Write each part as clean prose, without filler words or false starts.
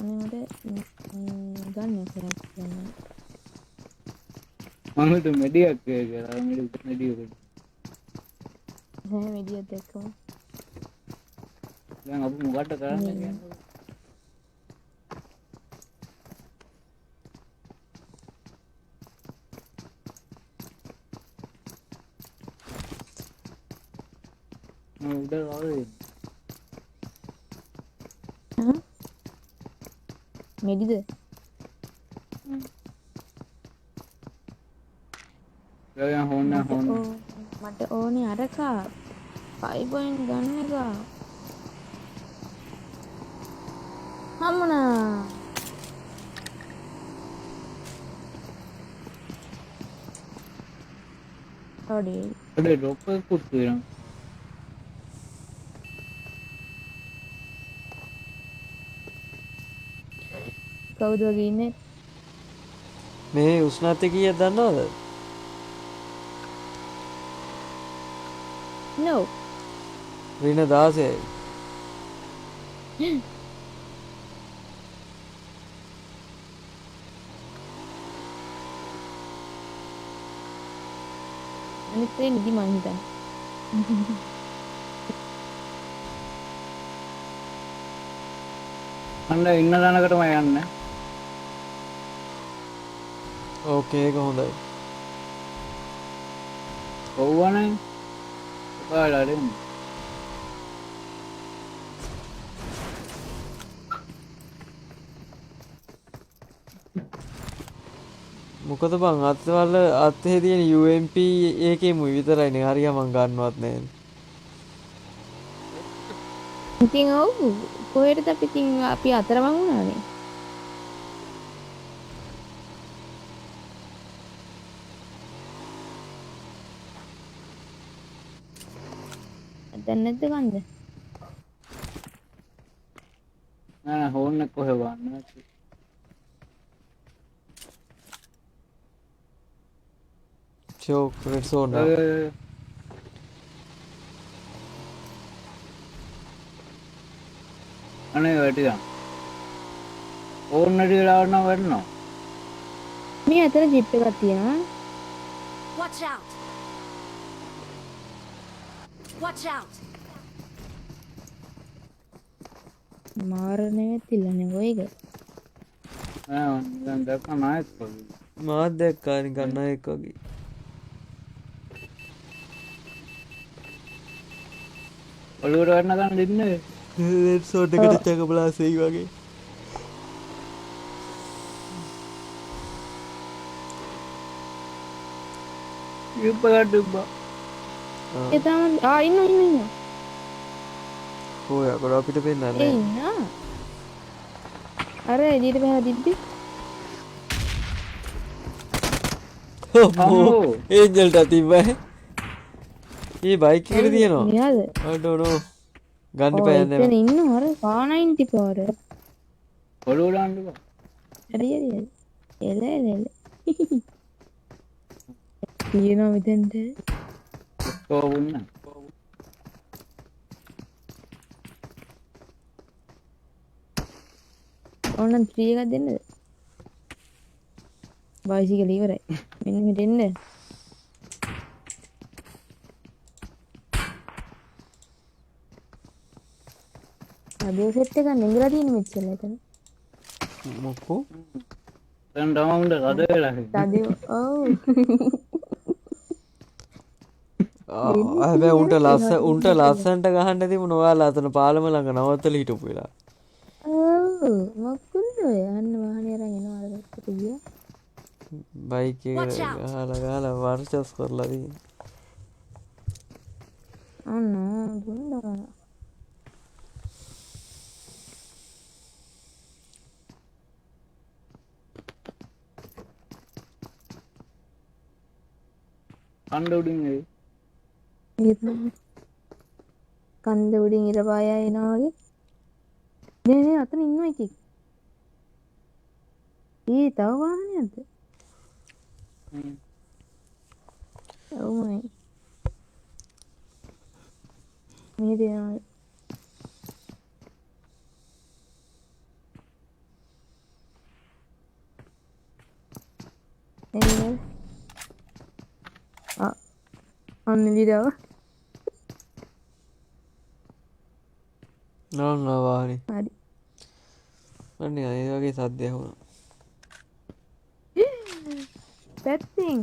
අනේ මට ගන්න කියලා. මම මෙඩියක් කියලා මෙඩිය නෑ මෙඩියත් එක්කම. දැන් අපි මොකටද කරන්නේ කියන්නේ? උඩ රෝල් මෙඩිද? දැන් හොන්න මට ඕනේ අරකා 5 point ගන්න එක. හම්මුණා. හොඩි. අඩේ ඩ්‍රොප් එකකුත් තියෙනවා. කවුද වගේ ඉන්නේ? මේ උෂ්ණත්වය කීයද දන්නවද? No. -16යි. අනිත් ඒ නිදි මං හිතන්නේ. අන්න ඉන්න දනකටම යන්න. ඕකේ ඒක හොඳයි. ඔව්වනේ. ඔයාලා දෙන්න. මොකද බං අත්වල අත්හේ තියෙන UMP ඒකෙම විතරයිනේ හරිය මං ගන්නවත් නැහැ. ඉතින් ඔව් කොහෙටද අපි අතරමං වුණානේ. දැන් නැද්ද ගන්ද? නෑ හෝන් එක කොහෙ වන්න. ෂෝ ක්‍රෙඩ් සෝන් අනේ වැටිලා. ඕන් නැටි වෙලාවට නම් වැටෙනවා. මේ අතර ජිප් එකක් තියෙනවා. Watch out. Watch out. මාරනේ තිල්ලන්නේ ඔයක. දැන් දැක්කම නයිස් වගේ. මාත් දැක්කා නිකන් නායක වගේ. ඔළුවට වැටෙන ගන්න දෙන්නේ. රෙඩ් සෝන් එකට චකබලා සෙයි වගේ. ඉප්ප ගඩුබ්බා. ඒ තමයි ඉන්න. කොහේ අකර අපිට පෙන්නන්නේ නැහැ. ඉන්න. අර එළියට බහලා තිබ්බේ. ඔව් ඒන්ජල්ට තිබ්බයි. මේ බයික් එකට තියෙනවා. මෙයාද? I don't know. ගන්න බෑ නේද? එතන ඉන්න අර K90 පාර. ඔළුව දාන්නකෝ. හරි. එල. කියනවා මෙතෙන්ට. කොහොමුන්න. ඕනනම් 3 එකක් දෙන්නද? බයිසිකල් ඉවරයි. මෙන්න මෙහෙට එන්න. අදෝ සෙට් එක නෙංගලා තියෙන මෙච්චර එතන. මොකෝ? දැන් ඩවුන්ද රද වෙලා රදිය. ඔව්. හැබැයි උන්ට ලස්සන්ට ගහන්න තිබුණ ඔයාලා අතන පාලම ළඟ නවත්තලා හිටපු වෙලාව. ඔව් මොකුන්ද ඔය අන්න වාහනේ අරන් එනවා අර පැත්තට ගියා. බයික් එක ගහලා වර්චස් කරලා තියෙන. අන්න දුන්නා. කණ්ඩ උඩින් එයි. කන්ද උඩින් ඉර පායා එනවා වගේ. නේ අතන ඉන්නවා එකෙක්. තව වාහනයක්ද? ඔව්මයි. මේ දෙනවා. එන්නේ අන්න විඩාව නං ආවානේ හරි අන්න ඒ වගේ සද්දය ඇහුණා පැත්තිං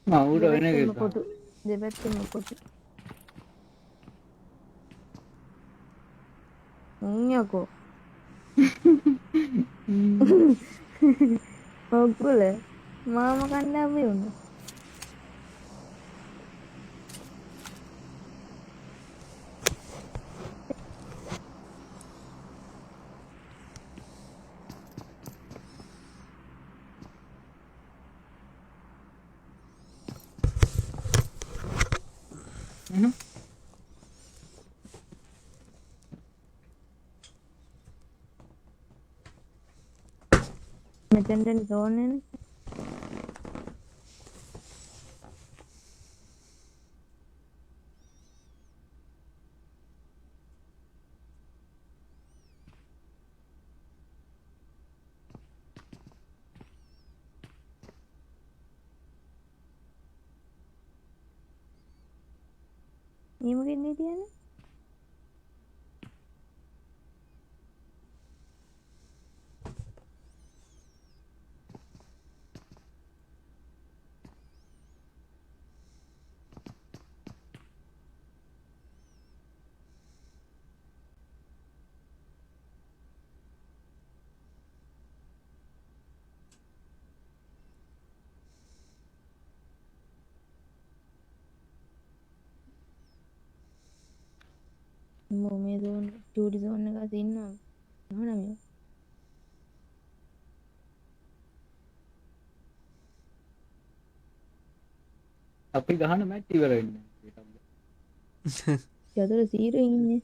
මවුට වෙන දෙපැත්තෙම එක කොටු දෙපැත්තෙම කොටු යකෝ ඔක්කුල මාම කණ්ඩාපි වුණ මෙතැන්ටන තෝන්නන ඒමගෙන්නේ තියන මේ දෝන් චූටි සෝන්න එක ඉන්නවා නම අපි ගහන මැට් ඉවර වෙන්නේ යතුර සීරු ඉන්නේ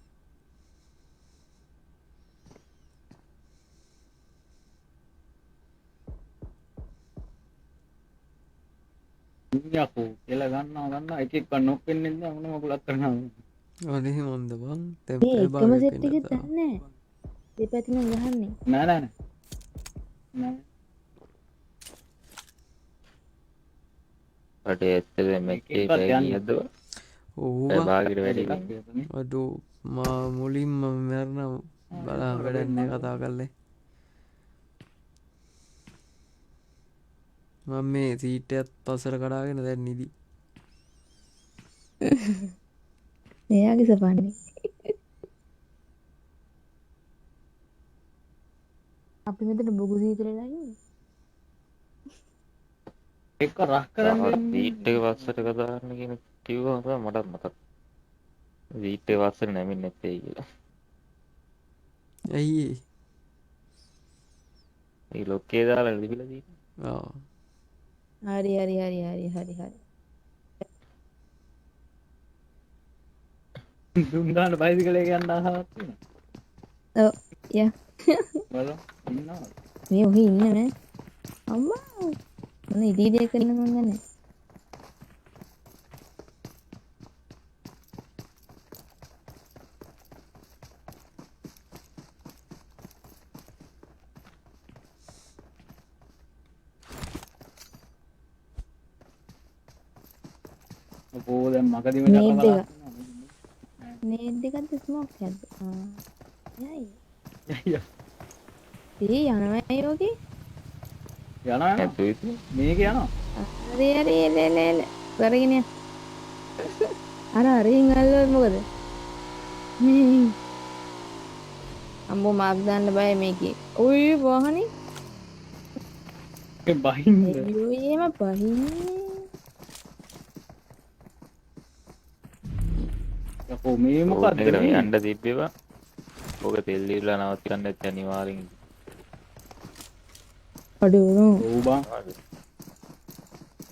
යකෝ කියලා ගන්නවා එකෙක් නොක් වෙන්නේ නැහැ මොන මකුලක් කරනවා අනේ මොන්ද බං ඒ තෙප්පල් එකම භාගයක් සෙට් වෙන්න එකෙත් තා දන්නේ දෙපැත්තෙම ගහන්නේ නෑ අඩේ ඇත්තද මැච්චේ එකක්වත් බෑ යන්නේ. ගියද්ද ඕව බාගෙට වැඩි අඩු මා මුලින්ම මැරණ බලා වැඩන්නේ කතා කරලේ මම මේ සීටයත් පසර කඩාගෙන දැන් නිදි එයාගේ සපන්නේ අපි මෙතන බොගු සීතලලා ඉන්නේ එක රහ කරන්න වීට් එක වස්සට කතාරන්න කියන කිව්වා මටත් මතක් වීට් එක වස්සට නැමින් නැත්තේ කියලා ඇයි ඒ ලොක්කේ දාලා ලිබිලා තියෙන්නේ හරි හරි හරි හරි හරි හරි දුන්නාට බයිසිකලේ යන්න ආසාවක් තියෙනවා ඔව් යා බලන්න ඉන්නවා මේ ඔහි ඉන්න නෑ අම්මා මොන ඉදී දෙයක් කරන්න මං ගන්නේ ඕ දැන් මගදීම නේට් දැකලා එක නේට් එකක්ද ස්මෝක් එකක්ද යයි ඒ යනවා යෝගේ යනවා නැතුයි මේක යනවා හරි හරි එල කරගෙන යන්න. අර අරින් අල්ලුවොත් මොකද අම්බෝ මාක් දාන්න බය මේකේ ඔය වාහනේ බහින්න අයියෝ එහෙම බහින්නේ යකෝ මේ මොකක්ද මේකට මේ යන්න තිබ්බේවා ඕක තෙල් දීලා නවත්තන්න නැත්නම් අනිවාර්යෙන් අඩෝ ඕ බං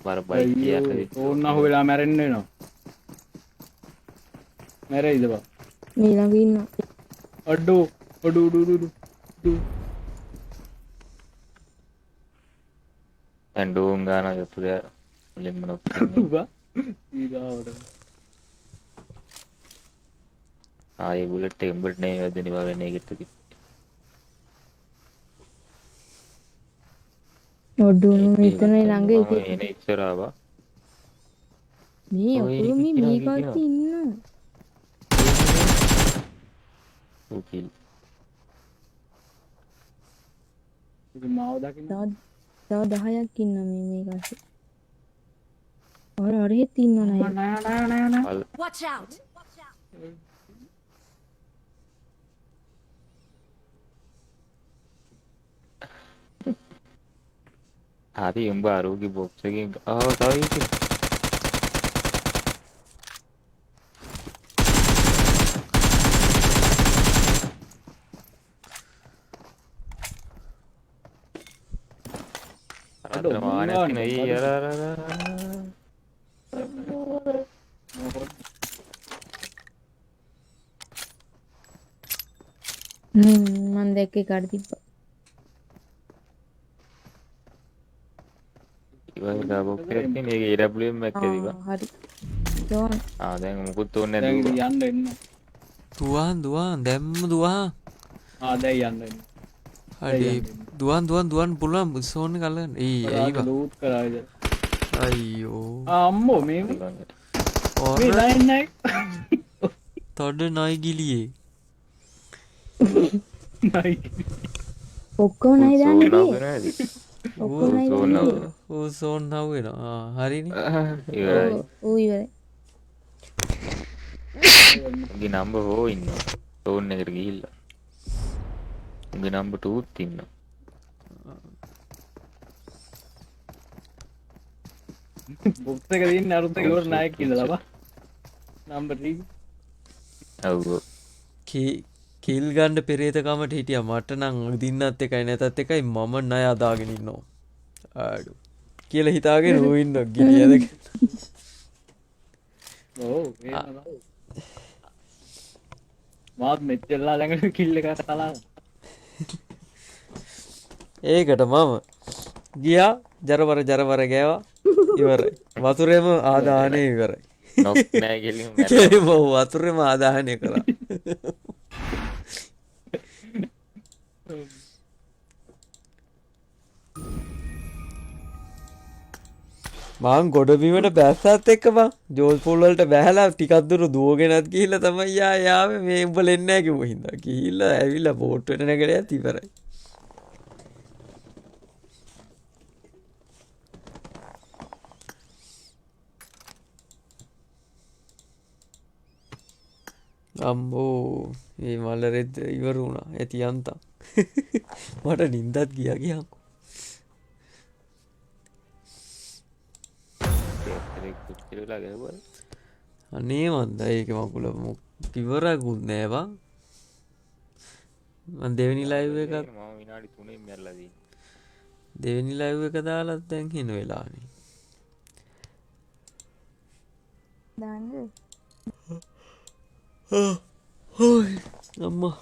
බර බයික් අයියෝ ගියට ඕන්න අහුවෙලා මැරෙන්න වෙනවා මැරෙයිද බං මේ ළඟ ඉන්නවා අඩෝ දැන් ඩෝන් ගාන යතුර මුලින්ම නොක්කන්නේ බං ඊගාවට ආයේ බුලට් එක උඹට නේ වැදෙනවා වෙන එකට ඔඩුනු ඒක මෙතන හිතන්න ළඟ මම එක එන ඉස්සර ආවා. මේ ඔය ඔකුරු මේ කිනවා මේ කිනවා. පැත්තේ ඉන්නවා. උකිල්. ඉතින් මාව දකින්න. තව 10ක් ඉන්නවා මේ කස්සේ. අරහෙත් ඉන්නව නේද? නෑ. අල් Watch out! හරි උඹ ආරෝග්‍ය බොක්ස් එකෙන් තව ඉතින් අර මානස් කින ඒ අර මම දැක්කේ කාට තිබ්බා. ඉවර බොක්ස් එකක් තියෙන මේක AWM එකක් ඇදිවා. හරි. දෝන් දැන් මොකුත් ඕනේ දැන් නැහැ ඉතින් දුවා. යන්න එන්න. දුවන් දැම්ම දුවහන්. දැන් යන්න එන්න. හරි දුවන් පුළුවන් සෝන් එක අල්ලගන්න. ඇයි බා? ලූට් කරාද? අයියෝ. අම්මෝ මේ ඔර නයි. තොඩ නයි ගිලියේ. නයි. ඔක්කොම නයි දාන්නේ කී? නෑ. ඔක්කොම නයි සෝන් දාන්නේ. ඌ සෝන් නව් වෙනවා. හරිනේ. ඉවරයි. ඌ ඉවරයි. උගේ නම්බර් 4 ඉන්නවා. සෝන් එකට ගිහිල්ලා. උගේ නම්බර් 2ත් ඉන්නවා. බොක්ස් එක දින්න අරුත් එක ඉවර නායක කියලා බා. නම්බර් 3. ඔව්. කිල් ගන්න පෙරේතකමට හිටියා මට නම් දින්නත් එකයි නැතත් එකයි මම ණය අදාගෙන ඉන්නවා. ආඩු. කියලා හිතාගෙන ඌ ඉන්නවා ගිලියද. ඔව් මාත් මෙච්චරලා ළඟට කිල් එක කලා. ඒකට මම ගියා ජරවර ගෑවා ඉවරයි. වතුරේම ආදාහනය ඉවරයි. නොක් නෑ ගෙලින් කෙලිම වතුරේම ආදාහනය කරා. මං ගොඩබිමට බැස්සත් එක්ක බං ජෝල්පූල් වලට බැහැලා ටිකක් දුර දුවගෙනත් ගිහිල්ලා තමයි යාවේ මේ උඹලා එන්නේ නැහැ කිව්ව හින්දා ගිහිල්ලා ඇවිල්ලා බෝට් වෙන නැගලයත් ඉවරයි. අම්බෝ මේ මල්ලරෙත් ඉවර වුණා ඇති යන්තම්. මට නින්දත් ගියා ගියන්කෝ. ඉතිරිලා ගහුවා. අනේ මන්ද ඒක මකුල ඉවරකුත් නෑ බං. මං දෙවෙනි ලයිව් එකක් මම විනාඩි 3න් මැරලා දී. දෙවෙනි ලයිව් එක දාලත් දැන් හින වෙලානේ. දාන්නද? අම්මා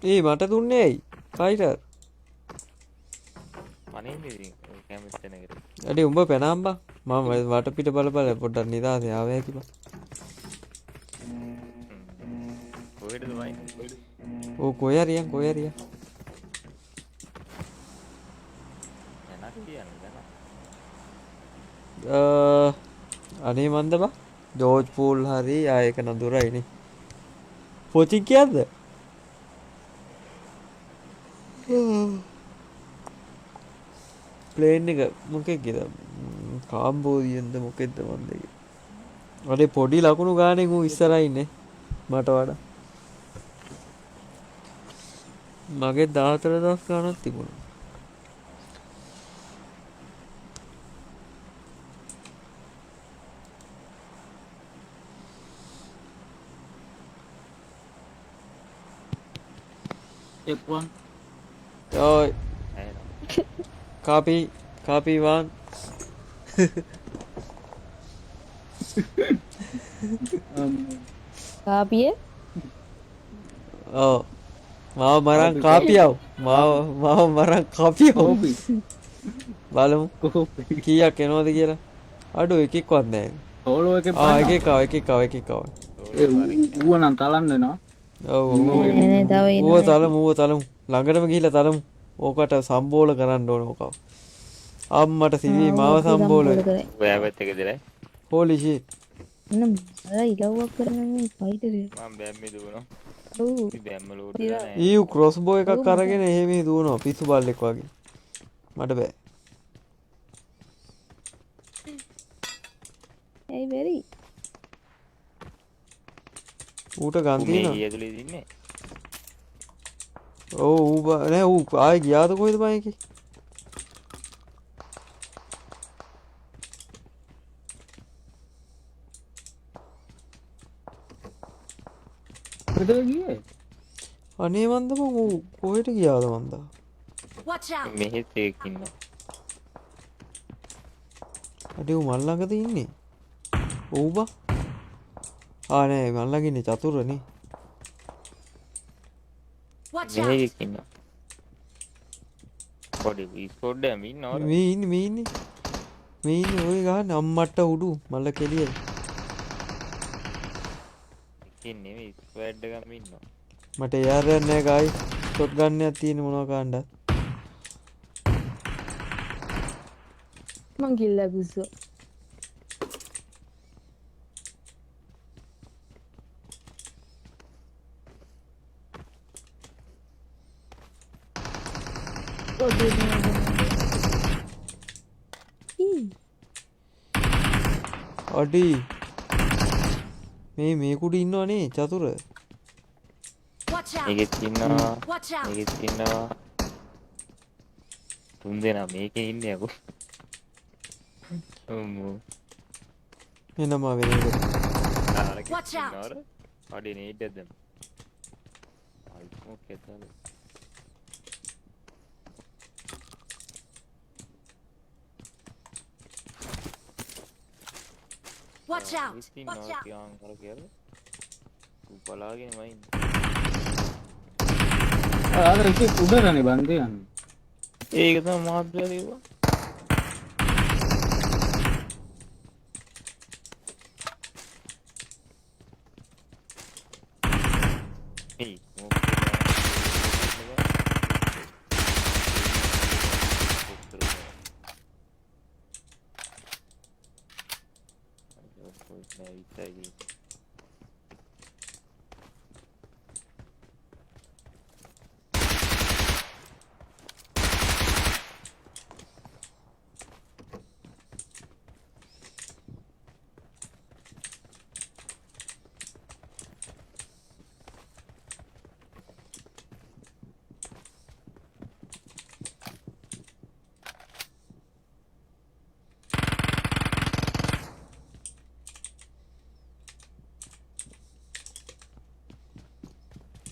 ඒ මට දුන්නේ ඇයි ෆයිටර් මනින්නේ ඉතින් කැමති තැනකට. අඩේ උඹ පැනම්බා මම වටපිට බල පොඩ්ඩක් නිදාසේ ආව හැකි බං. කොහෙටද වයින්? ඕ කොයරියන් එනක් කියන්නේ දැන්. අනේ මන්ද බා ජෝර්ජ් පූල් හරි ආයක නඳුරයිනේ. පොචින් කියද්ද? ප්ලේන් එක මොකෙක්ද? කාම්බෝදියන්ද මොකෙද්ද මන්ද අඩේ පොඩි ලකුණු ගානේ ඌ ඉස්සරහා ඉන්නේ මට වඩා. මගේ 14,000 ගානක් තිබුණා. F1 ඔය ඇහෙනවා. කාපි වන් කාපිය ඔව් මාව මරන් කාපියව මාව මරන් කාපියව kopi බලමු kopi කීයක් එනවද කියලා. අඩෝ එකෙක්වත් නැහැ. solo එකේ එකෙක් ආවා. ඌව නම් තලන්න වෙනවා ඔව් නෑ තව ඌව තලමු ළඟටම ගිහිල්ලා තලමු. ඕකට සම්බෝල කරන්න ඕන ඕකව. අම්මට සිවි මාව සම්බෝල ඔයා පැත්තක දෙලයි. Holy shit. නම් අර ඉලව්වක් කරන මේ ෆයිටරේ මම බැම්මේ දුවනවා. ඔව් ඉතින් බැම්ම ලෝඩ් වෙලා නැහැ. ඊ ක්‍රොස් බෝ එකක් අරගෙන එහෙම දුවනවා පිස්සු බල්ලෙක් වගේ. මට බෑ. ඇයි බැරි ඌට ගන් මේ තියෙනවා. ඇතුලේ ඉන්නේ. ඔව් ඌ ආයේ ගියාද කොහෙද බයිකේ? කොහෙද ගියේ අනේ මන්ද ඌ කොහෙට ගියාද මන්දා? Watch out! මෙහෙත් එකක් ඉන්නවා. අඩේ ඌ මල් ළඟද ඉන්නේ? ඔව් බා. නෑ මල් ළඟ ඉන්නේ චතුරනේ. Watch මෙහෙ out! එකක් ඉන්නවා. පොඩි ස්පොට් එකක් ඉන්නවා. මේ ඉන්නේ ඔය ගහන්නේ අම්මට්ට උඩු මල්ල කෙලියේ. එකකින් නෙමෙයි ස්ක්වෑඩ් එකක්ම ඉන්නවා. මට යාරයක් නෑ ගායි. ෂොට් ගන් එකක් තියෙන මොනවා කාණ්ඩ. මං කිල්ලා පිස්සෝ අඩි මේකුඩ ඉන්නවනේ චතුර. Watch out! මේකෙත් ඉන්නවා. Watch out! මේකෙත් ඉන්නවා. තුන් දෙනා මේකේ ඉන්නේ අකෝ. එනම වෙන එක. Watch out! අඩේ නේඩ් එකක් දැම්ම. ඕකේ තමයි. Watch out! Watch out! යාන් කර කියලා. උපලාගෙන වයින්. අර එකේ උඩරනේ බන්දේ යන්නේ ඒක තමයි මාත්‍රා දේවා. ඒ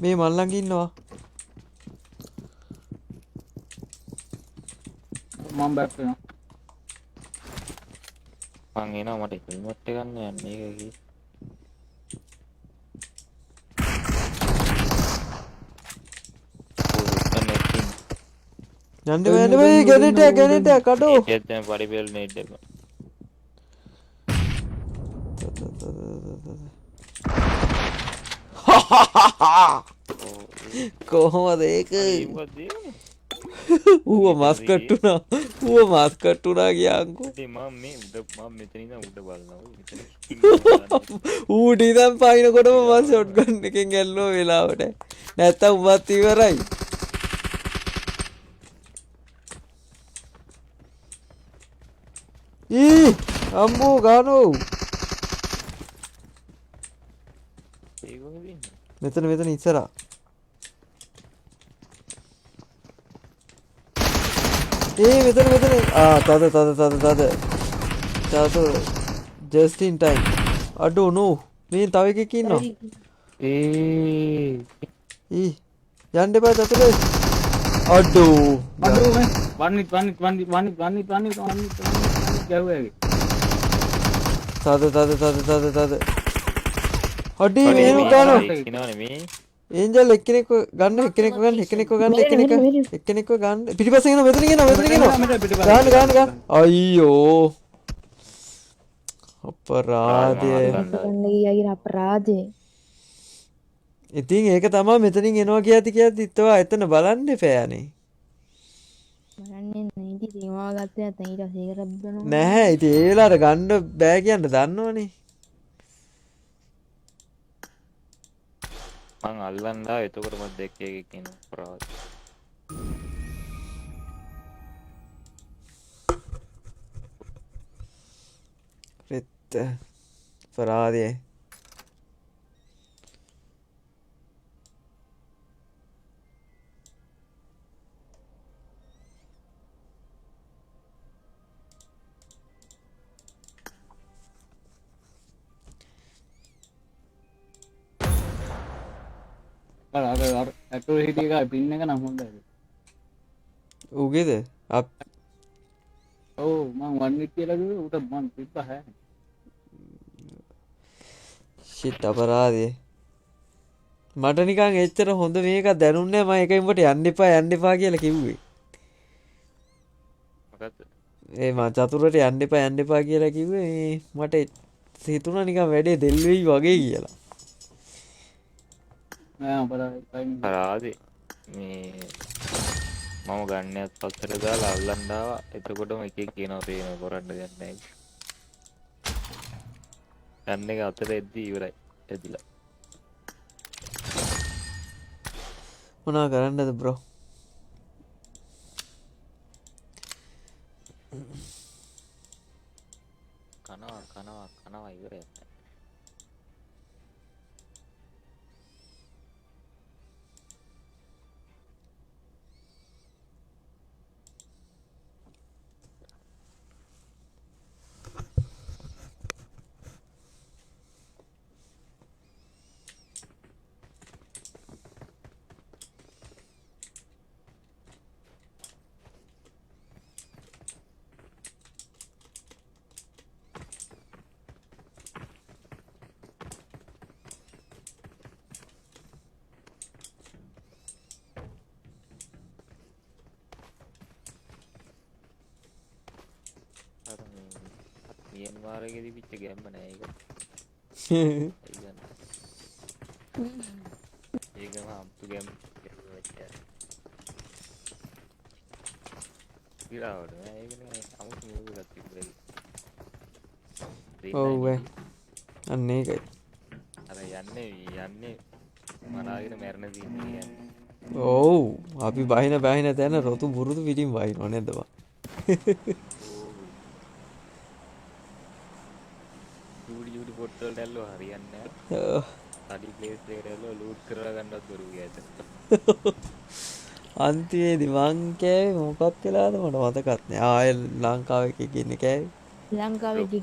මේ මල් ළඟ ඉන්නවා. මම බැක් වෙනවා මං එනවා මට හෙල්මට් එක ගන්න යන්න ඒක කි. යන්න බෑ ගෙනෙට කඩෝ. ඒත් දැන් පරිපෙල් නේඩ් එක. කොහොමද ඒක? ඒවත් දේවනේ. ඌව මාස් කට්ටුනා ගියාංකෝ. ඒ මම මේ උඩ මම මෙතන ඉඳන් උඩ බලනවා. මෙතන ඌට ඉඳන් පයින්නකොටම මම ෂොට් ගන් එකෙන් ඇල්ලුවා වෙලාවට. නැත්තම් උඹත් ඉවරයි. අම්මෝ ගානෝ මෙතන ඉස්සරහා. මෙතන. තද. just in time. අඩෝ නෝ. මේ තව එකෙක් ඉන්නවා. යන්න එපා චතුරේ. අඩෝ. වන්නි ගැහුවා. තද. අඩේ මේව ගන්නවා. ඉනවනේ මේ. ඒන්ජල් එක්කෙනෙක්ව ගන්න. පිටිපස්සෙන් එනවා මෙතන ගන්න. අයියෝ. අපරාධය. අපරාධය. ඉතින් ඒක තමයි මෙතනින් එනවා කියද්දි ඉතවා එතන බලන්න එපෑනේ. බලන්නේ නැහැ ඉතින් සීමාව ගත්තේ නැත්නම් ඊට පස්සේ ඒක රබ්බනවා. නැහැ ඉතින් ඒ වෙලාවට ගන්න බෑ කියන්න දන්නවනේ. මං අල්ලන්න ආව එතකොට මම දෙක්කේ එකක් එනවා අපරාධ. රෙත් අපරාධය. අර ඇක්ටිවිටි එක පින් එක නම් හොඳයි. උගේද? ඔව් මං වන්නි කියලා කිව්වේ උට මං තිබ්බ හැ. shit අපරාධය. මට නිකන් එච්චර හොඳ මේකක් දැනුන්නේ නැහැ. මම ඒකෙන් උඹට යන්න එපා කියලා කිව්වේ. මොකද්ද? මම චතුරට යන්න එපා කියලා කිව්වේ. මට හිතුණා නිකන් වැඩේ දෙල් වෙයි වගේ කියලා. අපරාධේ මේ මම ගන්නත් පස්සට දාලා අල්ලන්න ආවා. එතකොටම එකෙක් කියනවා තේරෙනවා කරන්න දෙයක් නැහැ. ගන්න එක අතට එද්දි ඉවරයි. එදිලා. මොනා කරන්නද බ්‍රෝ? කනවා ඉවරයි. මියන්මාරේදී පිච්ච ගැම්ම නෑ ඒක. ඒකම අම්තු ගැම්ම වෙච්චා. විරාවට නෑ ඒක නේ අමුතු මූවියක් තිබ්බේ. ඔව් අන්න ඒකයි. අර යන්නේ මනාගෙන මැරෙන සීන් කියන්නේ. ඔව් අපි බහින තැන රොතු බුරුදු පිටින් බහිනව නේද බා. යුඩි පොට්ටල් දැල්ලෝ හරියන්නේ නැහැ. අඩි ප්ලේස් එකට දැල්ලෝ ලූට් කරලා ගන්නවත් බරු ගියාද. අන්තිමේදී මං කෑවේ මොකක් වෙලාද මට මතකත් නෑ. ආයෙ ලංකාවේ එකක ඉන්නේ කෑවේ. ලංකාවේ ගන්න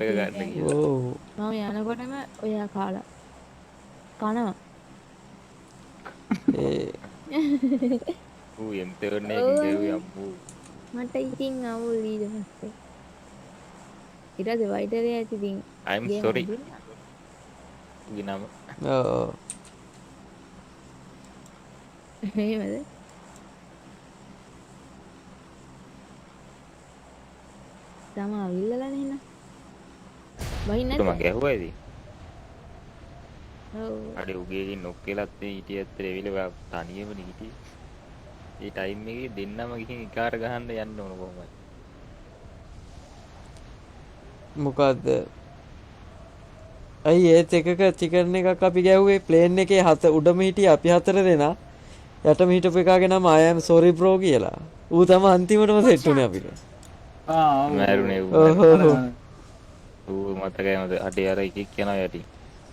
කියලා. ඔව් මම යනකොටම ඔයා කාලා කනවා. ඌ එම්තරනේ ගෙව්වේ අම්මෝ. මට ඉතින් අවුල් ඊට පස්සේ ඊට පස්සේ වයිටරේ ඇති ඉතින් I'm sorry. ගිනම ඔව් එහෙමද? තමා විල්ලලා නේ වහින්නේ මම නැද්ද? ගැහුවා ඉතින්. ඔව් අඩේ උගේකින් නොක්කෙලත් හිටියත් රෙවිල තනියමනේ හිටියේ. ඒ ටයිම් එකේ දෙන්නම ගිහින් එකාට ගහන්න යන්න ඕන කොහොමද? මොකද්ද? අයි ඒත් එකක චිකන් එකක් අපි ගැව්වේ ප්ලේන් එකේ උඩම හිටියේ අපි 4 දෙනා. යටම හිටපු එකාගේ නම I am sorry bro කියලා. ඌ තමයි අන්තිමටම සෙට් උනේ අපිට. මෑරුනේ ඌ. ඌ මතකයි මට අඩේ අර එකෙක් යනවා යටි.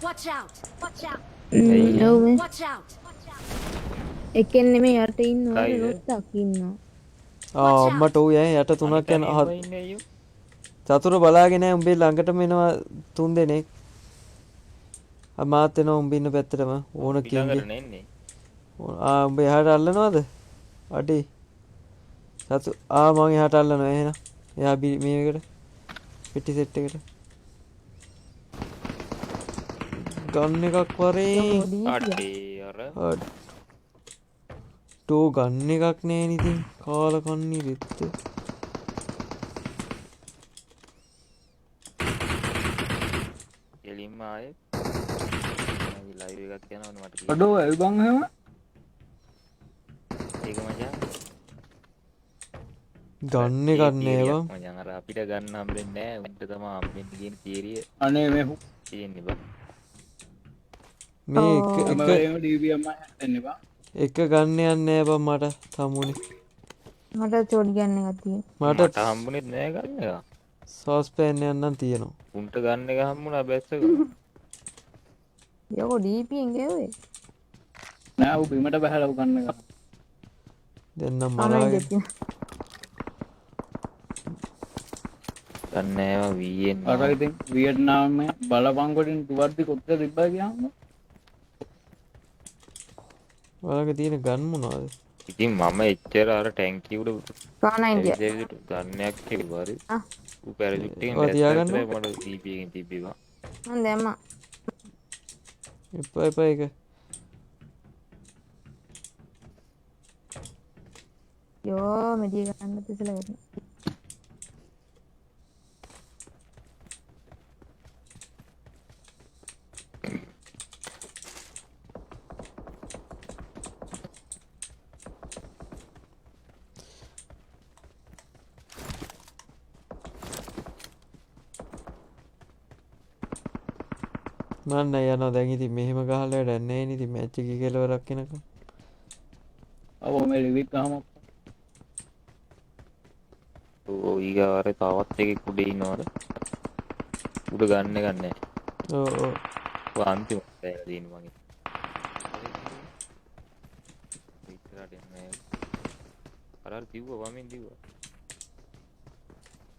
Watch out! Watch out! ඔව් මේ Watch out! එකෙන් නෙමෙයි යට ඉන්නවා කයිද? ලොත්තක් ඉන්නවා. අම්මට ඌ යට 3ක් යන අනික ඉන්නේ අයියෝ. චතුර බලාගෙන උඹේ ළඟටම එනවා 3 දෙනෙක්. මාත් එනවා උඹ ඉන්න පැත්තටම ඕන කින්ගේ. ඊළඟට නෙන්නේ. උඹ එහාට අල්ලනවද? අඩේ. සතු මං එහාට අල්ලනවා එහෙනම්. එයා මේකට පෙට්ටි සෙට් එකට. ගන්න එකක් වරේ. අඩේ අර ටෝ ගන්න එකක් නෑ ඉතින් කාල කන්නේ වෙත්ත. එලින්ම ආයේ ලයිව් එකක් යනවනේ මට කියන්න. අඩෝ ඇයි බං එහෙම? ඒක මචං ගන්න එකක් නෑ බං. මචං අර අපිට ගන්න හම්බෙන්නේ නෑ උන්ට තමයි හම්බෙන්නේ කියන තීරිය අනේ මේ තියෙන්නේ බං. මේ හැමවෙලේම DBM එන්නේ බං. එක ගන්න යන්නේ නෑ බං මට තමුනේ. මට චෝඩි ගන්න එකක් තියෙනවා. මට හම්බුනේ නෑ ගන්න එක. සස්පෑන් යන්නම් තියෙනවා. උන්ට ගන්න එක හම්බුණා බැස්සක. යකෝ DP එකෙන් ගෙවුවේ. නෑ ඌ බිමට බහලා ඌ ගන්න එක. දෙන්නම් තමයි මලාගෙන. දෙතිය. ගන්න ඒවා VN අර ඉතින් වියට්නාමේ බලපං කොටින් තුවර්දි කොච්චර තිබ්බා කියන්න. ඔයාලගේ තියෙන ගන් මොනවද? ඉතින් මම එච්චර අර ටැංකිය උඩ කානයින්දිය. ගන්නයක් කිව්වා හරි. ආ. ඌ පැරෂුට් එකෙන් ඔය තියාගන්න. දැස්සට මට DP එකෙන් තිබ්බේ. මම දැම්මා. එපා එක. යෝ මෙඩිය ගන්න තිසලා ගන්න. මන්න යනවා දැන් ඉතින් මෙහෙම ගහලා වැඩක් නැහැ නේ ඉතින් මැච් එකේ කෙලවරක් වෙනකම්. ඔව් මේ ලිවික් ගහම ඔව් ඊගාවර තවත් එකෙක් උඩ ඉන්නවද? උඩ ගන්න ගන්නෑ. ඔව් ඔව්. ඔය අන්තිම දැන් දින මගේ. ඉතරට එන්නේ. අර කිව්වා වමෙන් දිව්වා.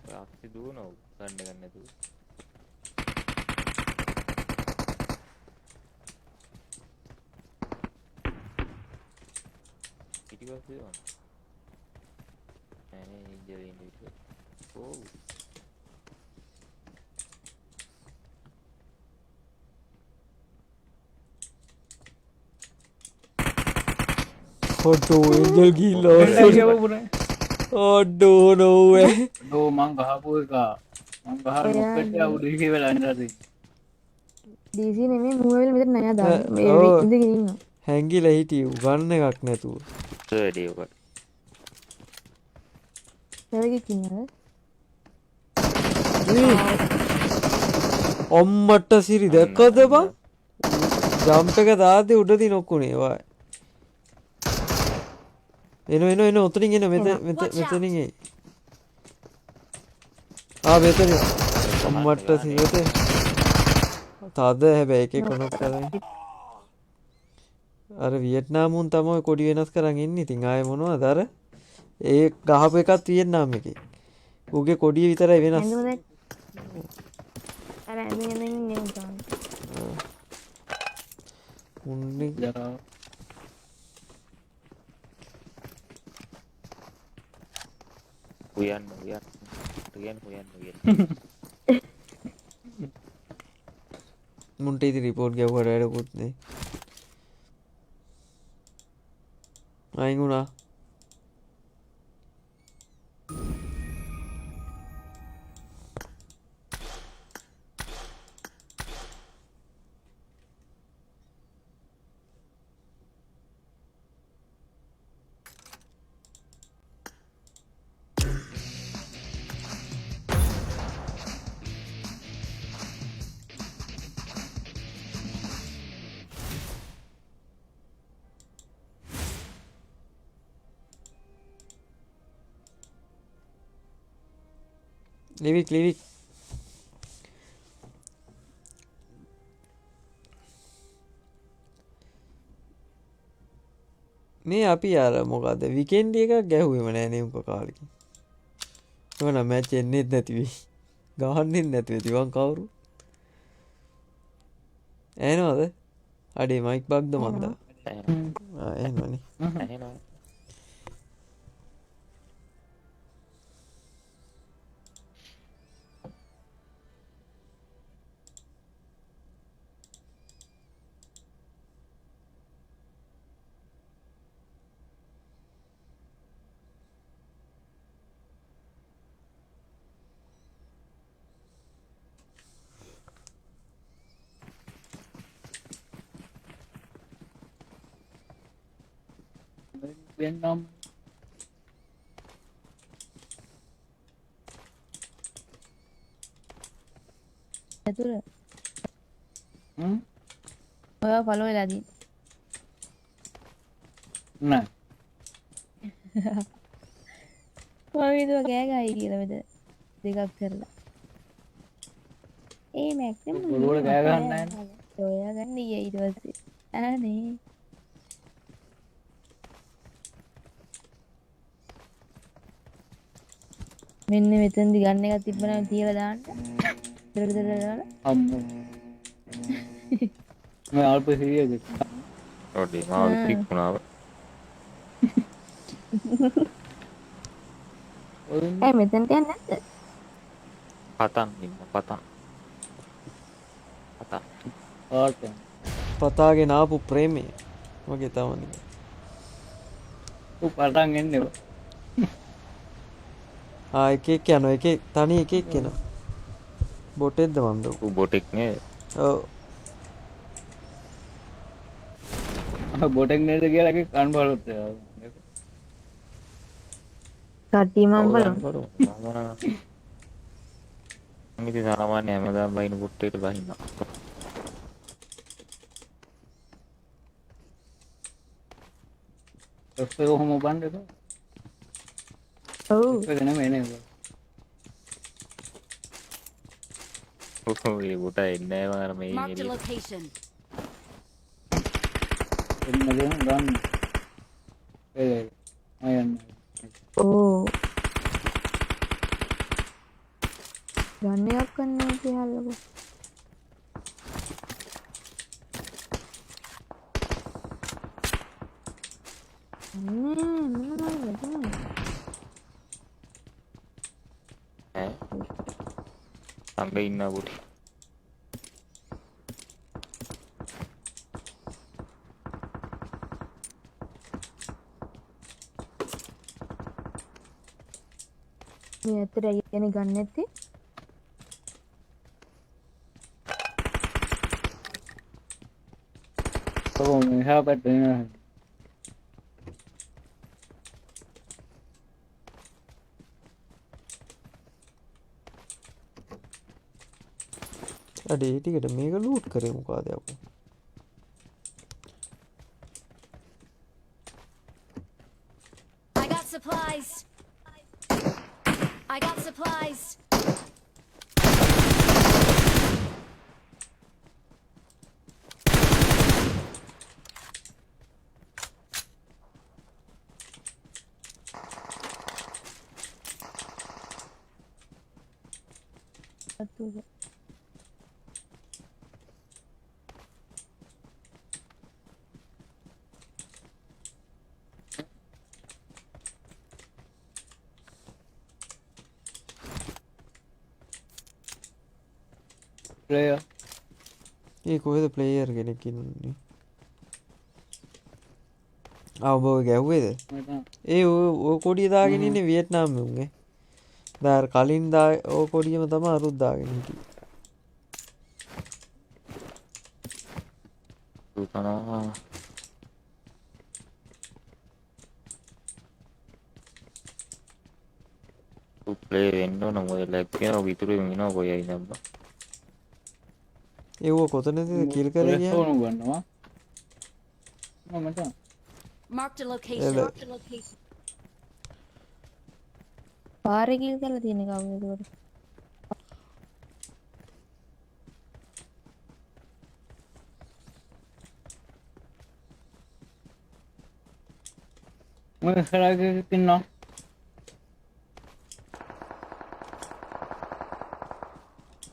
ඔය අස්ති දුවනව ගන්න නැතුව. පිටිපස්සේ යනවා. නෑ ඉන්ජරි ඉන්නේ. ඔව්. ඔඩෝ එන්ජල් ගිහිල්ලා ඔඩෝ නෝවේ. ඩෝ මං ගහපු එක මං ගහලා මොකෙට උඩ ඉහි වෙලා ඉඳලා DC නෙමෙයි මූවෙල් මෙතන නෑ දාන්න. මේ ඔව්. ඉඳගෙන ඉන්නවා. හැංගිලා හිටියු ගන්න එකක් නැතුව. වැඩි ඔක. එයාගේ කින්නද? ඔම්මට සිරි දැක්කද බං? ජම්ප් එක දාද්දි උඩදී නොක්කුනේ වා. එන උතරින් එන මෙතනින් එයි. මෙතන. ඔම්මට සිරිත. තද හැබැයි එකේ කොනක් කරන්නේ. අර වියට්නාමුන් තමයි කොඩි වෙනස් කරන් ඉන්නේ. ඉතින් ආයේ මොනවද අර? ඒ ගහපු එකත් වියට්නාම් එකේ. ඌගේ කොඩිය විතරයි වෙනස්. ඇඳුම දැක්. අර ඇඳගෙන ඉන්නේ උන්ට. මුන්නේ ජරා හොයන්න. මුන්ට ඉතින් රිපෝට් ගැව්වට වැඩකුත් නෑ. අයින් වුණා. ලිවික් මේ අපි අර මොකද විකෙන්ඩ් එකක් ගැහුවෙම නෑ නේ උක කාලෙකින්. එවනම් මැච් එන්නේත් නැති වෙයි. ගහන්නෙත් නැති වෙති වන් කවුරු. ඇහෙනවද? අඩේ මයික් බග්ද මන්ද? එහෙමනේ. ඇහෙනවා. වෙන්නම් ඇතුළ හ්ම් ඔයා ෆලෝ වෙලා දී. නෑ මම හිතුවා කෑ ගහයි කියලා මෙතන දෙකක් කරලා. ඒ මැක්කම ඔළුවට කෑ ගහන්නේ නෑනේ. ඔයා ගන්න ඊයේ ඊට පස්සේ. අනේ මෙන්න මෙතනදි ගන්න එකක් තිබ්බනම් තියලා දාන්න. දර දාලා. අම්මෝ මම අල්ප සිරියද ඔඩි මාව තික්ුණාව. ඒ මෙතනට යන්නේ නැද්ද? පතන් ඉන්න පතන්. පතන්. ආට පතාගෙන ආපු ප්‍රේමය වගේ තමනි. පටන් එන්නේ එකෙක් යන එක තනි එකෙක් කෙන බොටෙද්ද මන්ද. ඌ බොටෙක් නේ. ඔව් බොටෙක් නේද කියලා එකක් කන් බලුත් කට්ටිය මම බලමු. බලමු. මම ඉතින් සාමාන්‍ය හැමදාම බයින බොට්ටේට බහිනවා. ඔස්සේ කොහොම බණ්ඩද ඔව් ඒක නෙමෙයි නේද ඔහොම ඒ බොට එන්නේ නැහැ මේ Marked a එළියට. location. එන්නගෙන ගන්න අයන්න ඕ ගන්න එකක් කන්නේ කියලාකෝ. ඈ සම්බේ ඉන්න බොටි. මේ ඇත්තට යන්නේ ගන්න නැත්තේ. කොහොම මෙහා පැත්තේ නෑ අඩේ ටිකට මේක ලූට් කරේ මොකද අපෝ. I got supplies. I got supplies. අතුර ප්ලේයර් ඒ කොහෙද ප්ලේයර් කෙනෙක් ඉන්නේ. ඔබ ගැහුවේද? ඒ ඕ කොඩිය දාගෙන ඉන්නේ වියට්නාම් උන්ගේ. දැන් කලින් දා ඕ කොඩියම තමයි අරුත් දාගෙන හිටියේ. දුකනවා. ප්ලේ වෙන්න ඕන මොකද ලැග් වෙනවා විතර වෙනවා කොයයි නැබ්බා. ඒව කොතනද කිල් කරේ කියන්නේ? ඕන ගන්නවා මම Marked a location. Hello. Marked a location. පාරේ කිල් කරලා තියෙන කවුද ඒකට? මම ඉස්සරහට ඉන්නවා.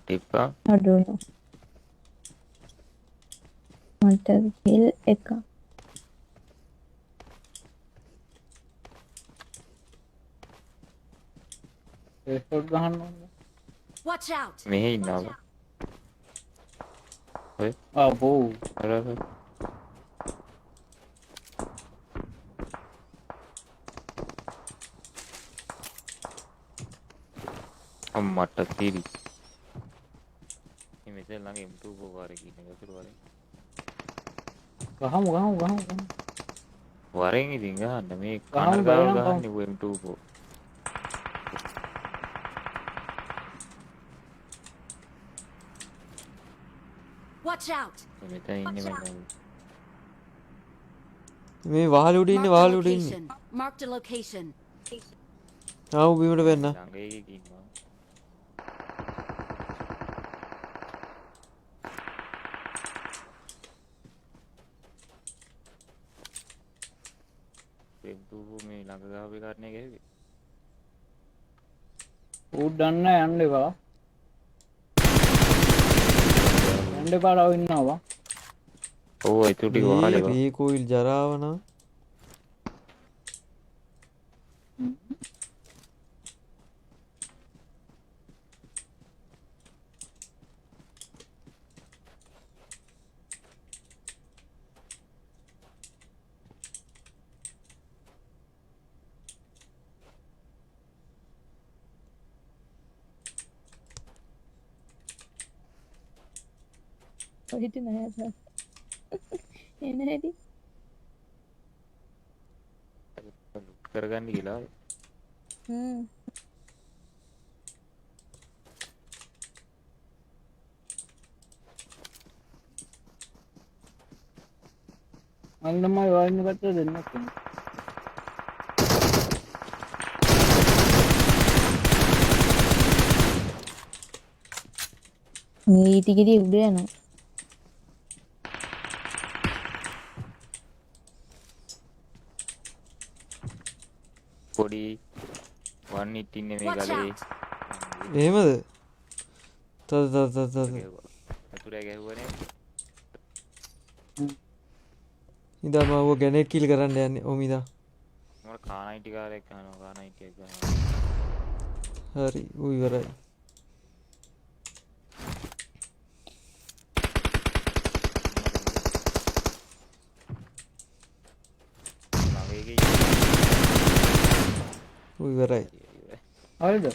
ටිප්පා අඩුණු මට කිල් එක ඒස්පෝට් ගහන්න ඕනේ. Watch out! මෙහෙ ඉන්නවා බා. ඔය ආපෝ. අර අම්මට තිරි. මේ මෙතන ළඟ M2 පොකාරේ කියන එකතුරු වරේ. ගහමු. වරෙන් ඉතින් ගහන්න මේ ගහමු, කන ගාව බලන්න ගහන්නේ M2 පො. Watch out! මෙතන ඉන්නේ මම. මේ වහල උඩ ඉන්නේ Marked a වහල උඩ ඉන්නේ. location. Marked a location. ආව බීමට වෙන්න. ළඟ එකක ඉන්නවා. M2 මේ ළඟ ගාව එකක් නේ ගහුවේ. ඌ දන්න යන්න එපා. යන්න එපා රව ඉන්නවා. ඔව් ඒ ටික වහලේ බා. රීකෝයිල් ජරාව නම් කොහෙද නැහැ එන හැටි කරගන්න කියලා. අන්නමයි වයින් ගත්ත දෙන්නත්. මේ ටිකදී උඩ යනවා පොඩි 1 ඉන්නේ මේ Watch ගලේ. out! එහෙමද? තද අතුරේ ගැහුවනේ. ඉඳා මම ඔය ගැනේ කිල් කරන්න යන්නේ. ඔම ඉඳා. මම කානයිටි කාරයක් ගන්නවා කානයිටි එක ගන්නවා. හරි ඌ ඉවරයි. ඌ ඉවරයි. හරිද?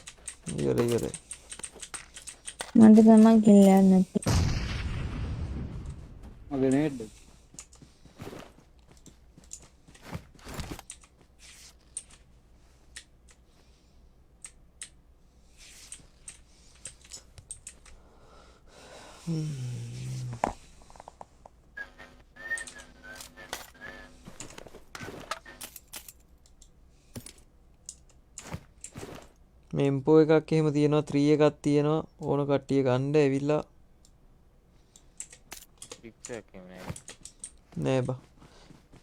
ඉවරයි. මන්ට තමයි කිල් යන්න නැති මගේ නේද? මේ M4 එකක් එහෙම තියෙනවා 3 එකක් තියෙනවා ඕන කට්ටිය ගන්න ඇවිල්ලා පික්චර් එකේ නෑ බා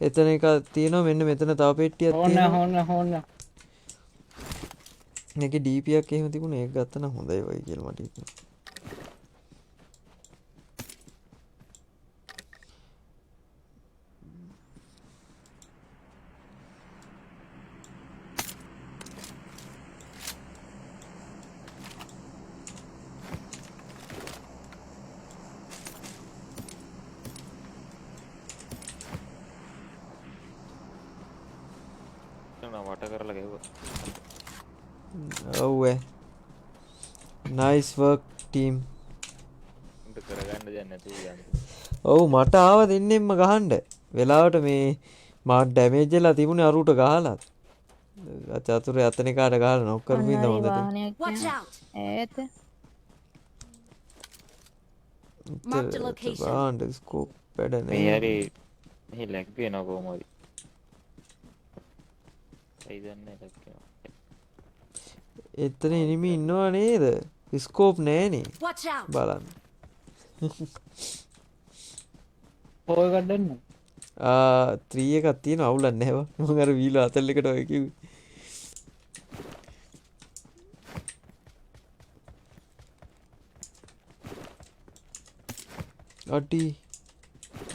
එතන එකක් තියෙනවා මෙන්න මෙතන තව පෙට්ටියක් තියෙනවා හොන්න. මේකේ DP එකක් එහෙම තිබුණා ඒක ගත්තා නම් හොඳයි වයි කියලා මට හිතුණා වට කරලා ගැහුවා. ඔව් nice work team උන්ට කරගන්න දෙයක් නැතුව යන්නේ. ඔව් මට ආව දෙන්නෙම්ම ගහන්න වෙලාවට මේ මාත් ඩැමේජ් වෙලා තිබුණේ අරුට ගහලා චතුරේ අතනේ කාට ගහලා නොක් කරපු ඉඳ හොඳට Watch out! ඈත Marked a location. බාණ්ඩ ස්කෝප් වැඩ මේ නෑ හරි මෙහි ලැග් වෙනවා කොහමද? ඒ දන්නේ ලැග් වෙනවා. එතන එනිමි ඉන්නවා නේද ස්කෝප් නෑනේ Watch out! බලන්න පොය එකක් දෙන්න. 3 එකක් තියෙනවා අවුලක් නැහැ බං. මම අර වීල අතල් එකට ඔය කිව්වේ. අඩි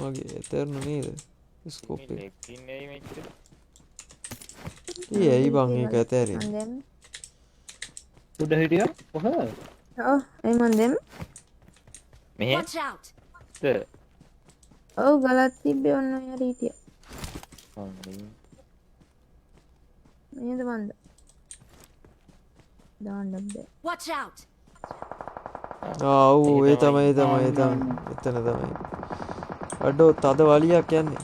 මගේ එතරම් නේද ස්කෝප් එක. ඉන්නේ මෙච්චර. ඇයි බං ඒක ඇතෑරෙන්නේ? මන් දෙන්න. උඩ හිටියා කොහොමද? ඔව් ඒ මන් දෙන්න. මෙහෙ Watch out! ඔව් ගලක් තිබ්බේ ඔන්න ඔය හරි හිටියා. නේද මන්ද? දාන්න බෑ. Watch out! ආව් ඒ තමයි එතන තමයි. අඩෝ තද වලියක් යන්නේ.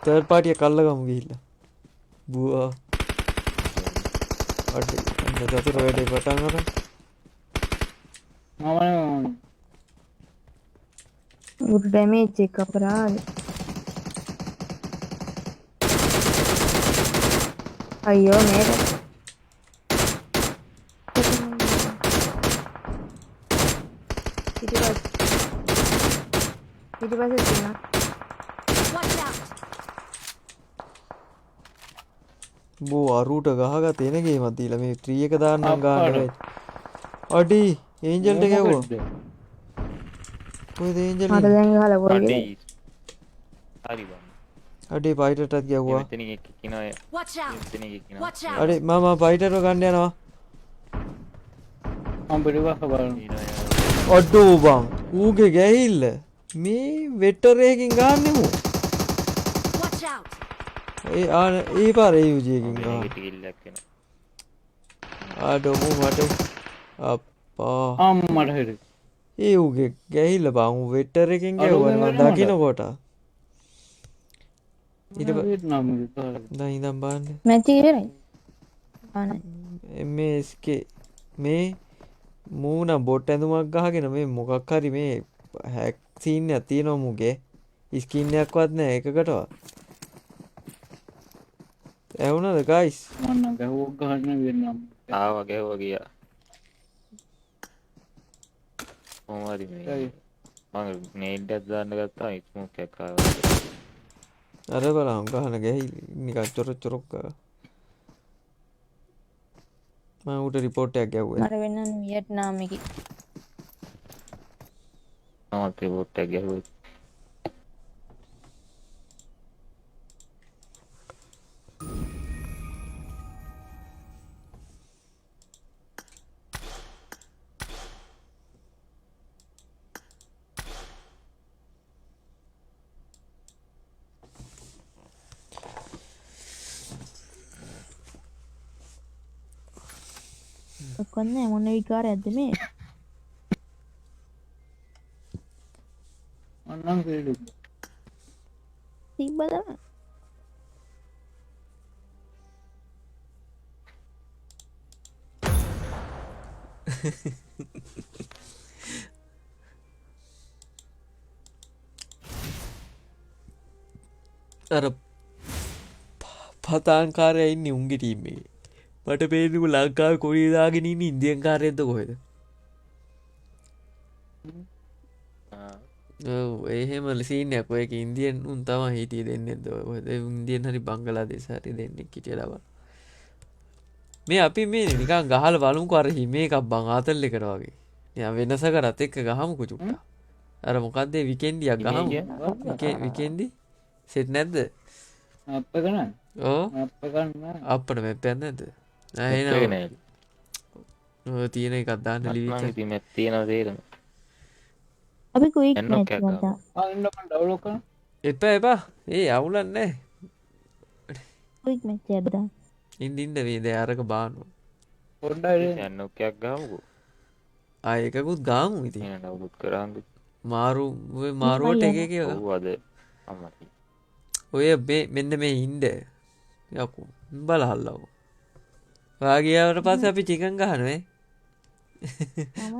තර්ඩ් පාටිය කල්ලගමු ගිහිල්ලා. බුවා. අඩේ අන්න දතර වැඩේ පටන් අරන්. මම උඩ ඩැමේජ් එක අපරාධ. අයියෝ මේක. පිටිපස්සේ තියෙනවා. Watch out! බෝ අරුට ගහගත් එන ගේමක් දීලා මේ 3 එක දාන්නම් ගන්න බෑ. අඩි ඒන්ජල්ට ගැව්වා. කොහෙද ඒන්ජල්? මට දැන් ගහලා කොයි අඩි. වෙයි? හරි බං. අඩි පයිටටත් ගැව්වා. මෙතනින් එක්ක කිනෝ Watch out! මෙතනින් එක්ක කිනෝ. Watch out! අඩි මම පයිටටව ගන්න යනවා. මම පිටිපස්ස බලන්න. අඩෝ බං ඌගේ ගැහිල්ල මේ වෙටරයකින් ගන්නෙ මු. Watch out! ඒ පාර ඒ යුජයකින් ගන්න. නෙගටිව් කිල්ලක් වෙනවා. අඩෝ මු මට අප්පා අම්මට හිටි. ඒ ඌගේ ගැහිල්ල බං ඌ වෙටරකින් ගැව්වනේ මම දකින්නකොට. ඊට වියට්නාම් විතර. දැන් ඉඳන් බලන්න. මැච් එක ඉවරයි. ආනයි. MSK මේ මූණ බොට් ඇඳුමක් ගහගෙන මේ මොකක් හරි මේ හැක් සීන් එකක් තියෙනවා මුගේ ස්කින් එකක්වත් නැහැ එකකටවත්. ඇහුණාද ගයිස්? මම නම් ගහුවක් ගහන්න වියට්නාම්. ආවා ගැහුවා ගියා. කොහොමද මේ? මම නේඩ් එකක් දාන්න ගත්තා ස්මෝක් එකක් ආවා. අර බලන්න ගහන ගැහි නිකන් චොරොක් ගා. මම උට රිපෝට් එකක් ගැව්වා. මට වෙන්න වියට්නාම් එකේ. මම රිපෝට් එකක් ගැහුවා. ඔක්කොන්නේ මොන විකාරයක්ද මේ? මම නම් පිටු. තිබ්බද? අර පතාන්කාරය ඉන්නේ උන්ගේ ටීම් එකේ. මට පේන්නේ ඌ ලංකාවේ කොරිය දාගෙන ඉන්න ඉන්දියන් කාරයෙක්ද කොහෙද? ඔව් එහෙම සීන් එකක් ඔය ඉන්දියන් උන් තමයි හිටියේ දෙන්නෙක්ද ඔය ඉන්දියන් හරි බංගලාදේශ හරි දෙන්නෙක් හිටියලා බං. මේ අපි මේ නිකන් ගහලා බලමුකෝ අර හිමේ එකක් බං ආතල් එකට වගේ. නිකන් වෙනස කරත් එක්ක ගහමුකෝ චුට්ටක්. අර මොකද්ද විකෙන්ඩියක් ගහමු. විකෙන්ඩි සෙට් නැද්ද? අප්ප ගන්න. ඔව් අප්ප ගන්න. අප්පට මැප් එකක් නැද්ද? නැහැ නේද? ඔය තියෙන එකක් දාන්න ලිවිච්. මම ඉතින් මැප් තියනවා තේරෙන. අපි ක්වික් එන්නෝ මැච් කෑගාව. ගත්තා. ඉන්න මම ඩවුන්ලෝඩ් කරනවා. එපා ඒ අවුලක් නැහැ. ක්වික් මැච් එකක් දාන්න. ඉන්න මේ දැන් අරක බානවා. පොඩ්ඩයි යන්නෝ කෑක් ගහමුකෝ. එකකුත් ගාමු ඉතින්. එහෙනම් ඩවුන්ලෝඩ් කරාන්දු. මාරු ඔය මාරුවට එක එක ඔව් අද අම්මා. ඔය මෙන්න මේ ඉන්න යකෝ බලහල්ලව. වාගියාවට පස්සේ අපි චිකන් ගහනවා.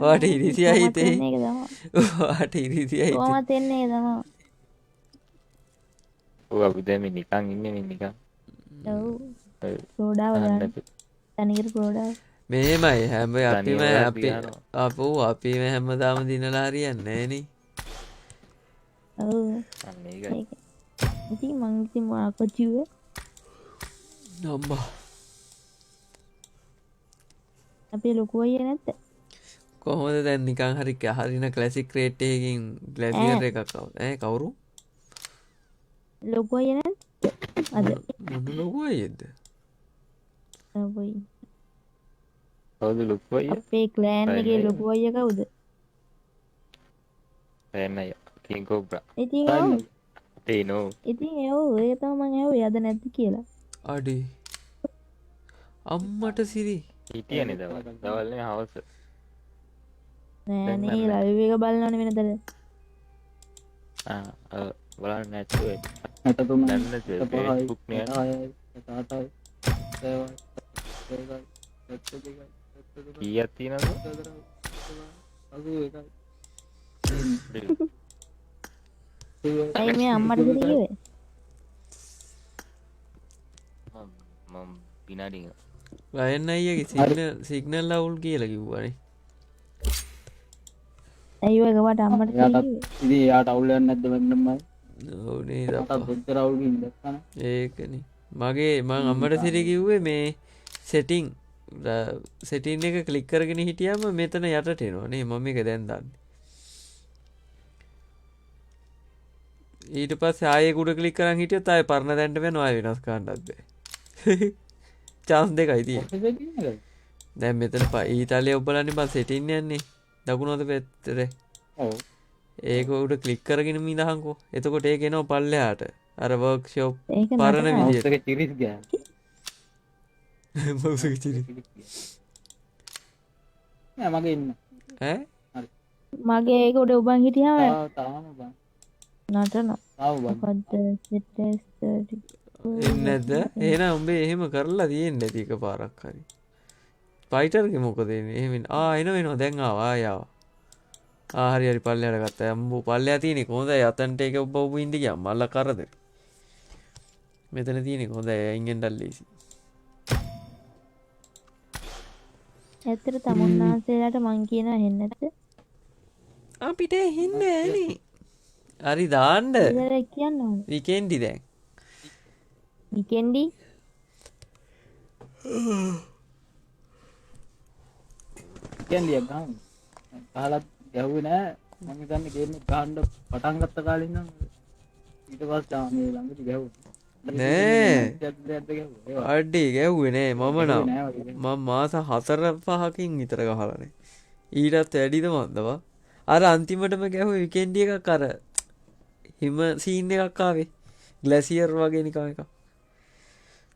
වාට ඉරිසියා හිතේ. වාට ඉරිසියා හිතේ. කොහොමද එන්නේ තමයි. ඔව් අපි දැන් මේ නිකන් ඉන්නේ මේ නිකන්. ඔව්. රෝඩාව ගන්න. තනිකර රෝඩාව. මෙහෙමයි හැම අපිම තනියම අපි තියනවා. අපිම හැමදාම දිනලා හරියන්නේ නැහැ නේ. ඔව්. අන්න ඒකයි. ඒක. ඉතින් මං ඉතින් මොනවද කිව්වේ? අම්බා අපේ ලොකු අයියා නැද්ද? කොහොමද දැන් නිකන් හරි හරින ක්ලාසික් රේට් එකකින් ග්ලැඩියර් එකක් આવද කවුරු ලොකු අයියා නැද්ද? අද මොන ලොකු අයියද ඔයි කවුද ලොකු අයියා? අපේ ක්ලෑන් එකේ ලොකු අයියා කවුද? එන්නයි කිං කොබ්‍රා. ඉතින් ඔව්. තේනෝ. ඉතින් ඒ තමයි මං ඇහුවේ අද නැද්ද කියලා. අඩේ අම්මට සිරි හිටියනේ දවල්නේ හවස. නෑ නේ ලයිව් එක බලනවනේ වෙනතට. බලන්න නැතුව නැත තුම දැන්න ෆේස්බුක් නේ. කීයක් තියෙනවද? ඇයි මේ අම්මට දෙන්න කිව්වේ? මම විනාඩි ලයන් අයියගේ සිග්නල් අවුල් කියලා කිව්වනේ ඇයි ඔය ගවට අම්මට දෙන්න කිව්වේ? ඉතින් යාට අවුල් යන්නේ නැද්ද වෙන්නමයි ඕනේ තාත්තා කොච්චර අවුල් ගින්ද දැක්කන ඒකනේ මගේ මං අම්මට සිරි කිව්වේ මේ සෙටිං එක ක්ලික් කරගෙන හිටියම මෙතන යටට එනවනේ මම එක දැන් දන්නේ ඊට පස්සේ ආයේ කුඩ ක්ලික් කරන් හිටියොත් ආයේ පරණ දැන්ට වෙනවා ආයේ වෙනස් කරන්නත් බෑ chance දෙකයි තියෙන්නේ දැන් මෙතන ඊතාලිය ඔබලන්නේ බස් සෙටින් යන්නේ දකුණු අත පැත්තට ඔව් ඒක උඩ ක්ලික් කරගෙන ඉඳහන්කෝ එතකොට ඒක එනවා පල්ලෙහාට අර වර්ක්ෂොප් ඒක පරණ විදියට ඒක චිරිස් ගෑ මවුස් එක චිරි නෑ මගේ ඉන්න ඈ මගේ ඒක උඩ උබන් හිටියාම තාම බං නටන තාම බං මොකද්ද සිටස් 30 එන්නේ නැද්ද එහෙනම් උඹේ එහෙම කරලා තියෙන්නේ නැති එක පාරක් හරි ෆයිටර්ගේ මොකද එන්නේ එහෙම එනවා දැන් ආවා හරි හරි පල්ලෙහාට ගත්තා අම්බෝ පල්ලෙහා තියෙන්නේ කොහොඳයි අතන්ට ඒක ඔබ ඉඳ ගියා මල්ල කරදර මෙතන තියෙන්නේ හොඳයි අයින් ඩල්ලීසි ඇත්තට තමුන්නාන්සේලාට මං කියනවා ඇහෙන්නේ නැද්ද? අපිට එන්නේ නෑනේ හරි දාන්න ඉතල කියන්න ඕනේ. විකෙන්ඩි දැන් විකෙන්ඩි කැන්ඩියක් ගහන්න පහලත් ගැහුවේ නෑ මම හිතන්නේ ගේම් එක ගහන්න පටන් ගත්ත කාලේ ඉඳන් ඊට පස්සේ මේ ළඟදී ගැහුවා නෑ අඩි ගැව්වේ නෑ මම නම් මම මාස 4-5කින් විතර ගහලානේ ඊටත් වැඩිද මන්දවා අර අන්තිමටම ගැහුවේ විකෙන්ඩි එකක් අර හිම සීන් එකක් ආවේ ග්ලැසියර් වගේ නිකන් එකක්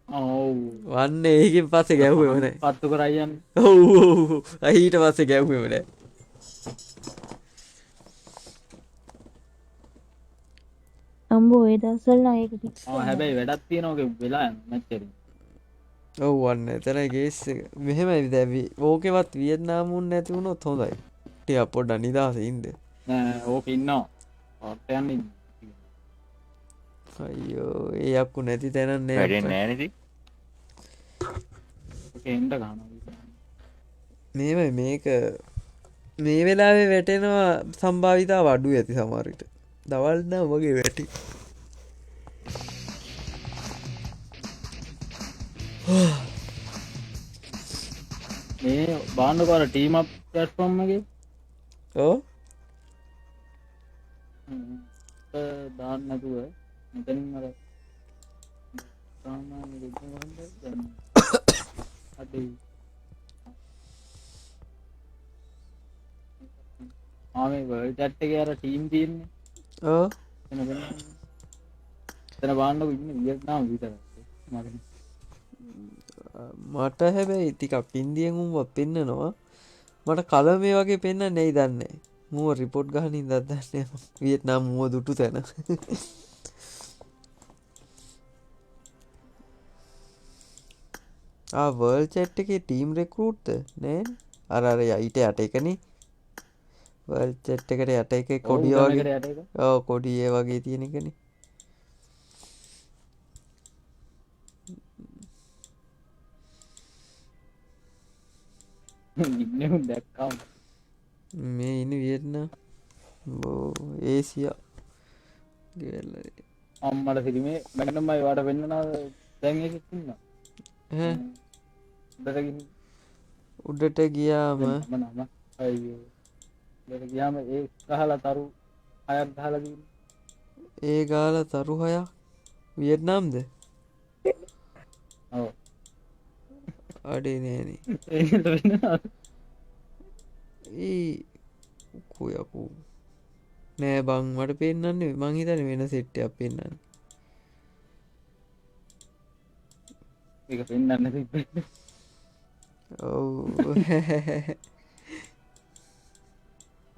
ඔව් වන්න ඒකෙන් පස්සේ ගැහුවේම නෑ පත්තු කරයි යන්නේ ඔව් ඊට පස්සේ ගැහුවේම නෑ අම්බෝ ඒ දවස්වල නම් ඒක කික්ස් හැබැයි වැඩක් තියෙනවා ඔගේ වෙලා යන මැච් එකේ ඔව් වන්න එතන ගේස් එක මෙහෙමයි දැන් ඕකෙවත් වියට්නාමුන් නැති වුණොත් හොඳයි ටිකක් පොඩ්ඩක් නිදහසේ ඉන්න නෑ ඕක ඉන්නවා ඔට් යන්නේ අයියෝ ඒ අක්කු නැති තැනක් නෑ වැඩෙන්නේ නැහැ නේද? ඕක එන්න ගන්නවා මේමයි මේක මේ වෙලාවේ වැටෙනවා සම්භාවිතාව අඩු ඇති සමහර විට දවල් නම් වගේ වැටි මේ බාන්නකෝ අර ටීම් අප් ප්ලැට්ෆෝම් එකේ ඕ දාන්න නැතුව මෙතනින් අර සාමාන්‍ය දෙයක් දැන් අඩේ මේ වර්ල්ඩ් චැට් එකේ අර ටීම් තියෙන්නේ ඕ එතන බාන්නකෝ ඉන්නේ වියට්නාම විතරයි මට හැබැයි ටිකක් ඉන්දියෙන් උඹ පෙන්නනවා මට කල මේ වගේ පෙන්න්න නැයි දන්නේ මුව රිපෝට් ගහනින් දදන්න වියට්නාම් මුව දුටු තැන වර්ල් චැට් එක ටීම් රෙකරූට්ද නෑ අර යට යට එකනේ වර්ල් චැට් එකට යට එක කොඩිය වගේ කොඩිය වගේ තියෙන එකන දැක්කම් මේ ඉන්න වියට්නාම් ඒසියා ගෙල්ලරේ අම්මට සිරිමේ මැගනම්මයි වාට වෙන්නන දැන් එකෙක් ඉන්නවා. ඈ උඩට ගිහින් උඩට ගියාම මම නම අයියෝ. උඩට ගියාම ඒ ගහලා තරු 6ක් ගහලා තියෙනවා. ඒ ගාලා තරු 6ක් වියට්නාම්ද? ඔව්. අඩේ නෑනේ. ඒක වෙනවා. ඒ යකෝ නෑ බං මට පෙන්නන්නේ මං හිතන්නේ වෙන සෙට් එකක් පෙන්නන්නේ. ඒක පෙන්නන්න තිබ්බේ. ඔව්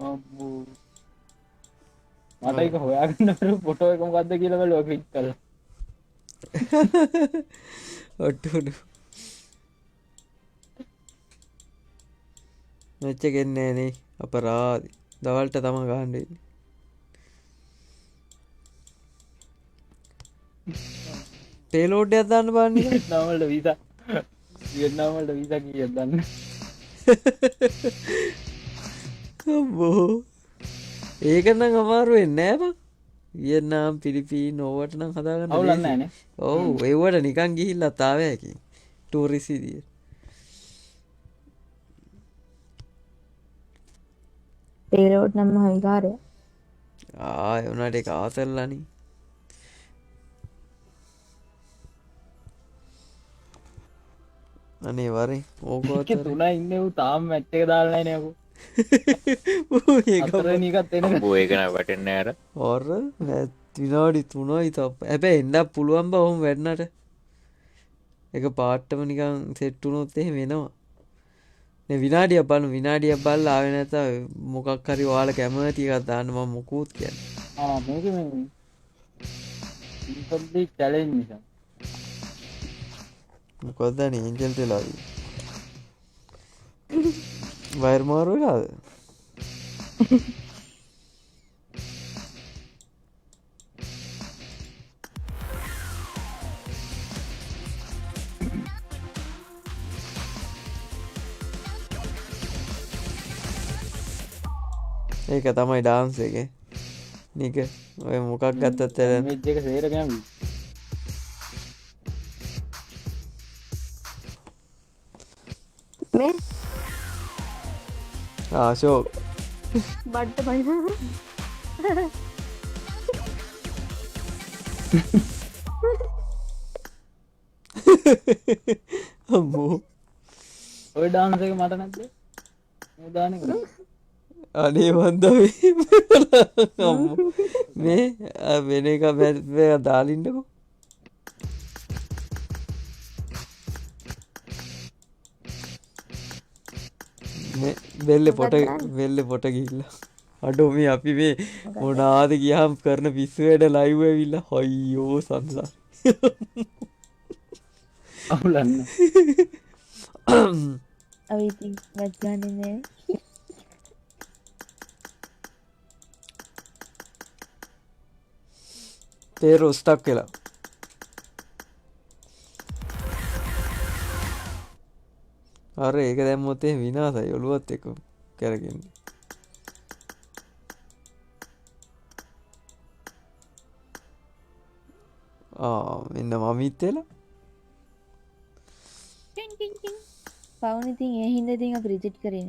අම්මෝ. මට ඒක හොයාගන්න බැරුව ෆොටෝ එක මොකද්ද කියලා බලුවා ක්ලික් කරලා. ඔට්ටුඩු මැච් එක එන්නේ නෑනේ අපරාධි. දවල්ට තමයි ගහන්න වෙන්නේ. පේලෝඩ් එකක් දාන්න බලන්න ඉතින්. වියට්නාම් වලට වීසා කීයක් දන්න. අම්බෝ ඒක නම් අමාරු වෙන්නේ නෑ බං. වියට්නාම් පිලිපීන් ඕවට නම් හදාගන්න අවුලක් නෑනේ. ඔව් ඒවට නිකන් ගිහිල්ලා තාවේ හැකි ටූරිස්ට් විදියට. පේලෝඩ් නම් මහ විකාරය. ඒ උනාට ඒක ආතල්ලානේ. අනේ වරේ ඕකවත් ඒක තුනයි ඉන්නේ ඌ තාම මැච් එක දාලා නැහැ නේ අකෝ. ඒක හතරවෙනි එකත් එනකන්. අම්බෝ ඒක නෑ වැටෙන්නේ නෑ අර. හොර විනාඩි 3යි තප්ප. හැබැයි එන්නත් පුළුවන් බා ඔහොම වැඩනට. ඒක පාට්ටම නිකන් සෙට් වුණොත් එහෙම වෙනවා. නේ විනාඩියක් බලලා ආවේ නැත්නම් මොකක් හරි ඔයාලා කැමති එකක් දාන්න මම මොකුත් කියන්නේ. මේක මේ ඉන්කම්ප්ලීට් චැලෙන්ජ් නිසා. මොකක්ද නේ ඒන්ජල් දෙලාවි. වයර් මාරු වෙලාද? ඒක තමයි ඩාන්ස් එක නික ඔය මොකක් ගත්තත් මේජ් එක සේර කැමි. මේ ආශෝක් බඩට පයින්න. අම්මෝ ඔය ඩාන්ස් එක මට නැද්ද? මම දාන්නේ කොහොමද? අනේ වන්ද අම්මෝ මේ වෙන එක දාලින්නකෝ. මේ බෙල්ල පොට ගිහිල්ලා අඩෝ මේ අපි මේ මොනාද ගියාම් කරන පිස්සු වැඩ ලයිව් ඇවිල්ලා අයියෝ සංසාර. අවුලන්න. අපි ඉතින් මැච් ගන්නේ නෑ. තේරෝ ස්ටක් වෙලා. අර ඒක දැම්මොත් එහෙම විනාසයි ඔළුවත් එක්ක කරගන්නේ. මෙන්න මමිත් වෙලා. පවුන් ඉතින් ඒ හින්දා ඉතින් අපි රිජෙක්ට් කරේ.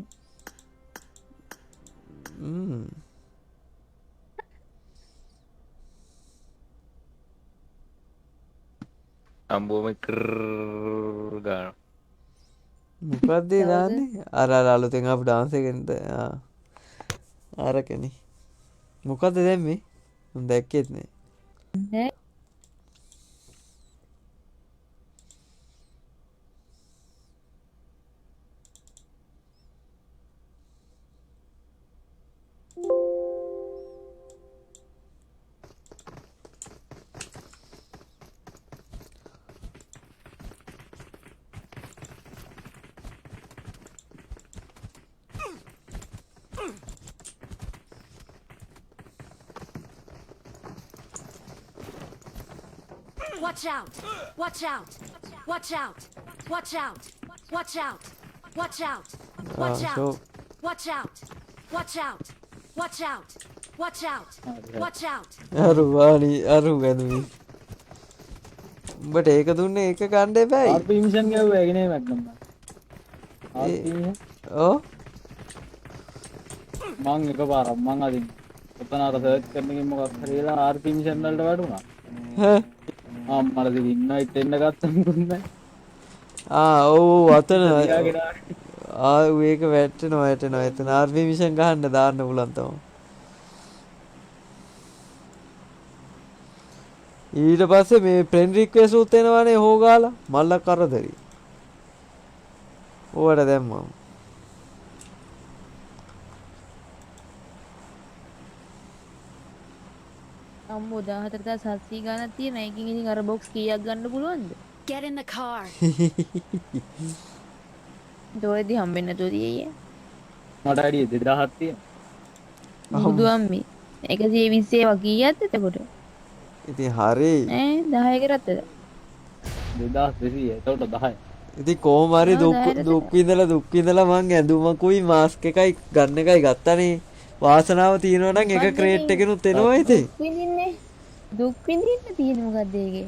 අම්බෝම කර් ගාන. මොකක්ද ඒ දාන්නේ? අර අලුතෙන් ආපු ඩාන්ස් එකෙන්ද? අරකනේ. මොකද්ද දැම්මේ? මම දැක්කෙත් නෑ. නෑ. Watch out! Watch out! Watch out! Watch out! Watch out! Watch out! Watch so out! Watch out! Watch out! Watch out! Watch out! Watch out! අරු වානි අරු ගැනුයි උඹට ඒක දුන්නේ ඒක ගන්න එපායි RP මිෂන් ගැව්වා ඒක නේ මැක්කම් RP මිෂන් ඕ මං එකපාරක් මං අදින් ඔතන අර සර්ච් කරන එකෙන් මොකක් හරි වෙලා RP මිෂන් වලට වැටුණා මට ඉතින් ඉන්වයිට් එන්න ගත්තම දුන්නේ ඔව් අතන තියාගෙන ඒක වැටෙනවා එතන RP මිෂන් ගහන්න දාන්න පුළුවන් තමයි ඊට පස්සේ මේ ෆ්‍රෙන්ඩ් රික්වෙස්ට් උත් එනවනේ හොගාලා මල්ල කරදරි ඕවට දැම්මම අම්මෝ 14700 ගණන් තියෙන එකකින් ඉතින් අර බොක්ස් කීයක් ගන්න පුළුවන්ද? Get in the car. දොයදී හම්බෙන්න නැතුව තියෙන්නේ. මට වැඩි 2000ක් තියෙනවා බුදු අම්මේ 120 ඒවා කීයක්ද එතකොට? ඉතින් හරි ඈ 10 කරත්තද? 2200 එතකොට 10 ඉතින් කොහොම හරි දුක් විඳලා මං ඇඳුමකුයි මාස්ක් එකයි ගන්න එකයි ගත්තනේ වාසනාව තියෙනවා නම් එක ක්‍රේට් එකෙනුත් එනවා ඉතින් දුක් විඳින්න තියෙන මොකද්ද ඒකේ?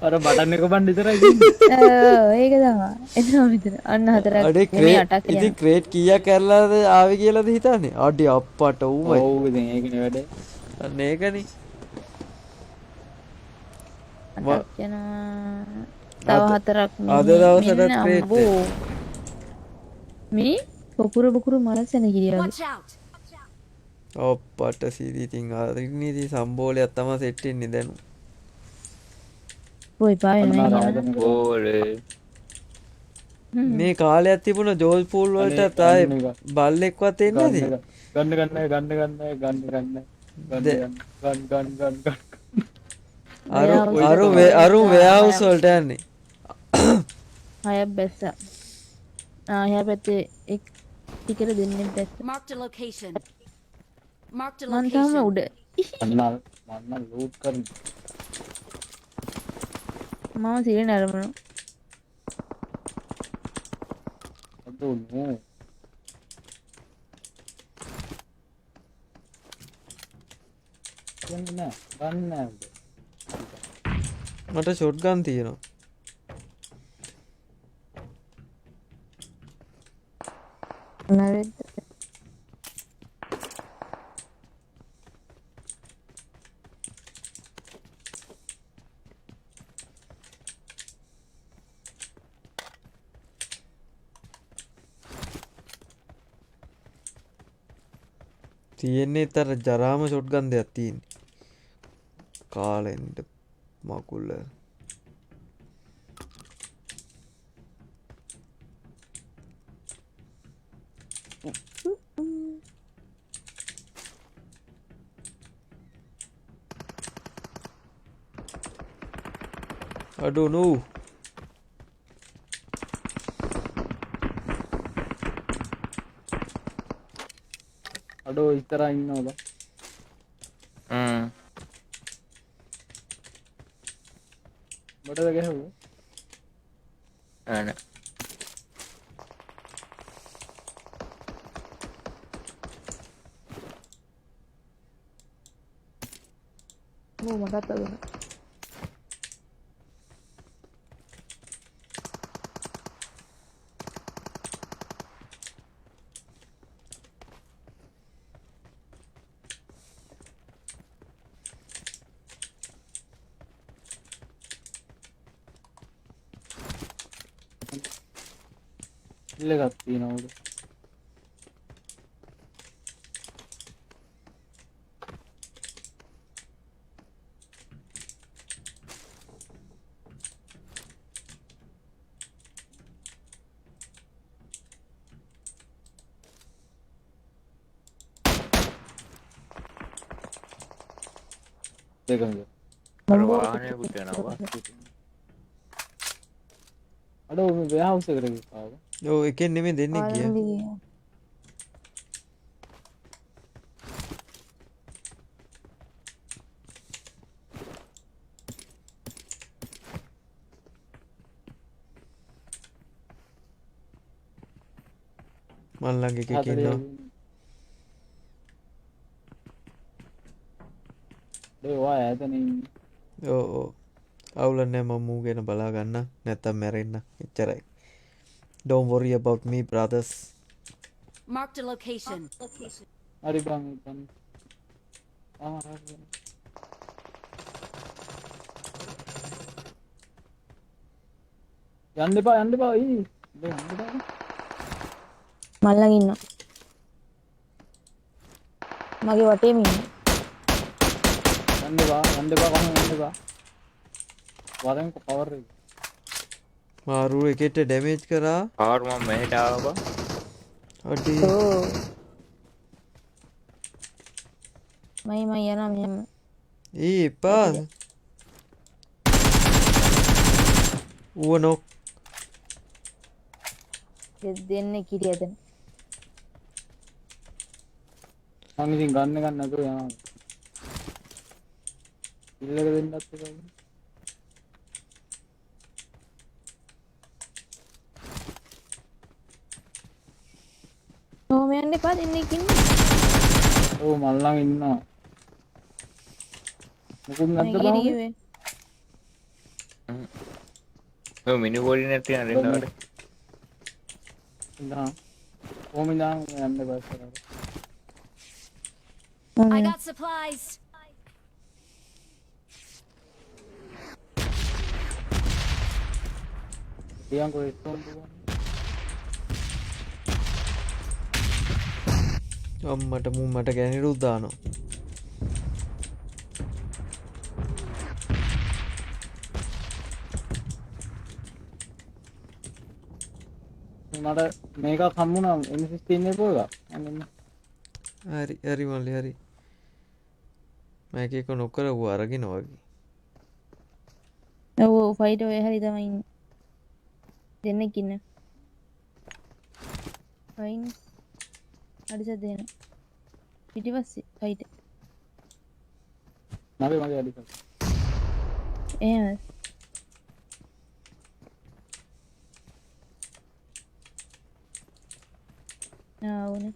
අර බටන් එක බන් විතරයි තියෙන්නේ ඒක තමයි. එතන විතර. අන්න හතරක්. අඩේ ක්‍රේට් ඉතින් ක්‍රේට් කීයක් කරලාද ආවේ කියලාද හිතන්නේ? අඩේ අප්පට ඌමයි. ඔව් ඉතින් ඒකනේ වැඩේ. අන්න ඒකනේ. තව හතරක් අද දවසට ක්‍රේට් මේ බකුරු මරසන කිරියවලු. Watch out! අප්පට සීදී ඉතින් අරින්නේදී සම්බෝලයක් තමයි සෙට් වෙන්නේ දැන්. ඔය පාය ඕලේ මේ කාලයක් තිබුණ ජෝල් පූල් වලට ආයේ බල්ලෙක්වත් එන්නේ නැති. ගන්න අරු වෙයාවුස් වලට යන්නේ. හයක් බැස්සා. එහා පැත්තේ එක් ටිකට දෙන්නේ බැස්සා. Mark the location. Mark the මං තාම location. උඩ. මන්න ලූට් කරන්න මම සිරෙන් අරමුණු. අදුන්නේ ගන්න මට ෂොට් ගන් තියෙනවා. නැවෙද්ද? තියෙන්නේ තර ජරාම ෂොට් ගන් දෙයක් තියෙන්නේ. කාලෙන්ඩ මකුල්ල. අඩු නූ අඩෝ ඉතරා ඉන්නවද බඩද ගැහුවා අන මටත් අදුන. ඉල්ලගත් තියෙනවද දෙකම අර වාහනයකුත් යනවා අඩෝ මේ වෙහවුස් එකට ගියාව ඔව් එකෙන් නෙමෙයි දෙන්නේ ගියා. මල් ළඟ එකෙක් ඉන්නවා. ඒවා ඇතන ඕ අවුලන්න මම මූ ගෙන බලා ගන්න නැත්තම් මැරෙන්න එච්චරයි don't worry about me brothers Marked a location. හරි බං යන්න එපා යන්න එපා ඊ යන්න එපා මල්ලඟ ඉන්නවා. මගේ වටේම ඉන්නවා. යන්න එපා යන්න එපා කොහොම යන්න එපා වරෙන් පවර් එක මාරු එකට ඩැමේජ් කරා පාර මම මෙහෙට ආවා බං. අඩි ඕ. මම යනවා මෙහෙම. ඒ එපා ඌව නොක් දෙන්නේ කිරි ඇදෙන. මම ඉතින් ගන්න ගන්න නැතුව යනවා ඉල්ලක දෙන්නත් එපා කොහොම යන්න එපා දෙන්නේ කින්නේ. ඕ මල්ලන් ඉන්නවා මුකුත් නැද්ද මම බං කිව්වේ. ඔය මිනි බෝඩි නැති නේද? ඉන්නවා කොහොම ඉඳන් යන්න එපා ඉස්සරහට I got supplies. තියන් කොහෙද ස්ටෝන් දුවන්නේ අම්මට මුම්මට ගැනිරුත් දානවා මට මේකක් හම්බුණා M16 එක පොරක් අන්න හරි හරි මල්ලි හරි මෑක එක නොකර වූ අරගෙන වගේ ඔව් ෆයිට් ඔය හැරි තමයි ඉන්නේ. දෙන්නෙක් ඉන්න. ෆයින්. අඩිස දෙන්න. පිටිපස්සේ ෆයිට්. මගේ අඩි එහෙම. ඕනේ.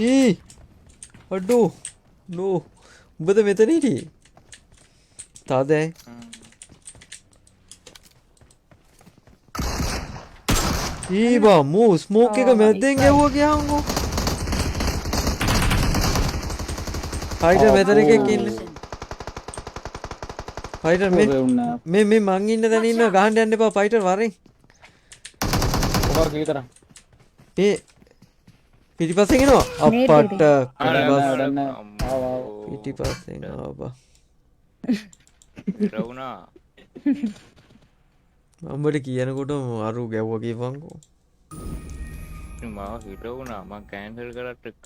ඒ අඩෝ නෝ උඹද මෙතන හිටියේ තාදෑ ඒ බා මූ ස්මෝක් එක මැද්දෙන් ගැව්ව ගියාංගෝ හයිට මෙතන එකක් ඉන්න හයිට මේ මං ඉන්න දැන ඉන්න ගහන්න යන්න එපා ෆයිටර් වරෙන් ඔබ කීතර මේ පිටිපස්සෙන් එනවා අප්පට පිටිපස්සෙන් ආවා රවුනා මම්බට කියනකොට අරු ගැව්ව කිවංකෝ මාව හිට වුණා මං කෑන්සල් කරට එක්ක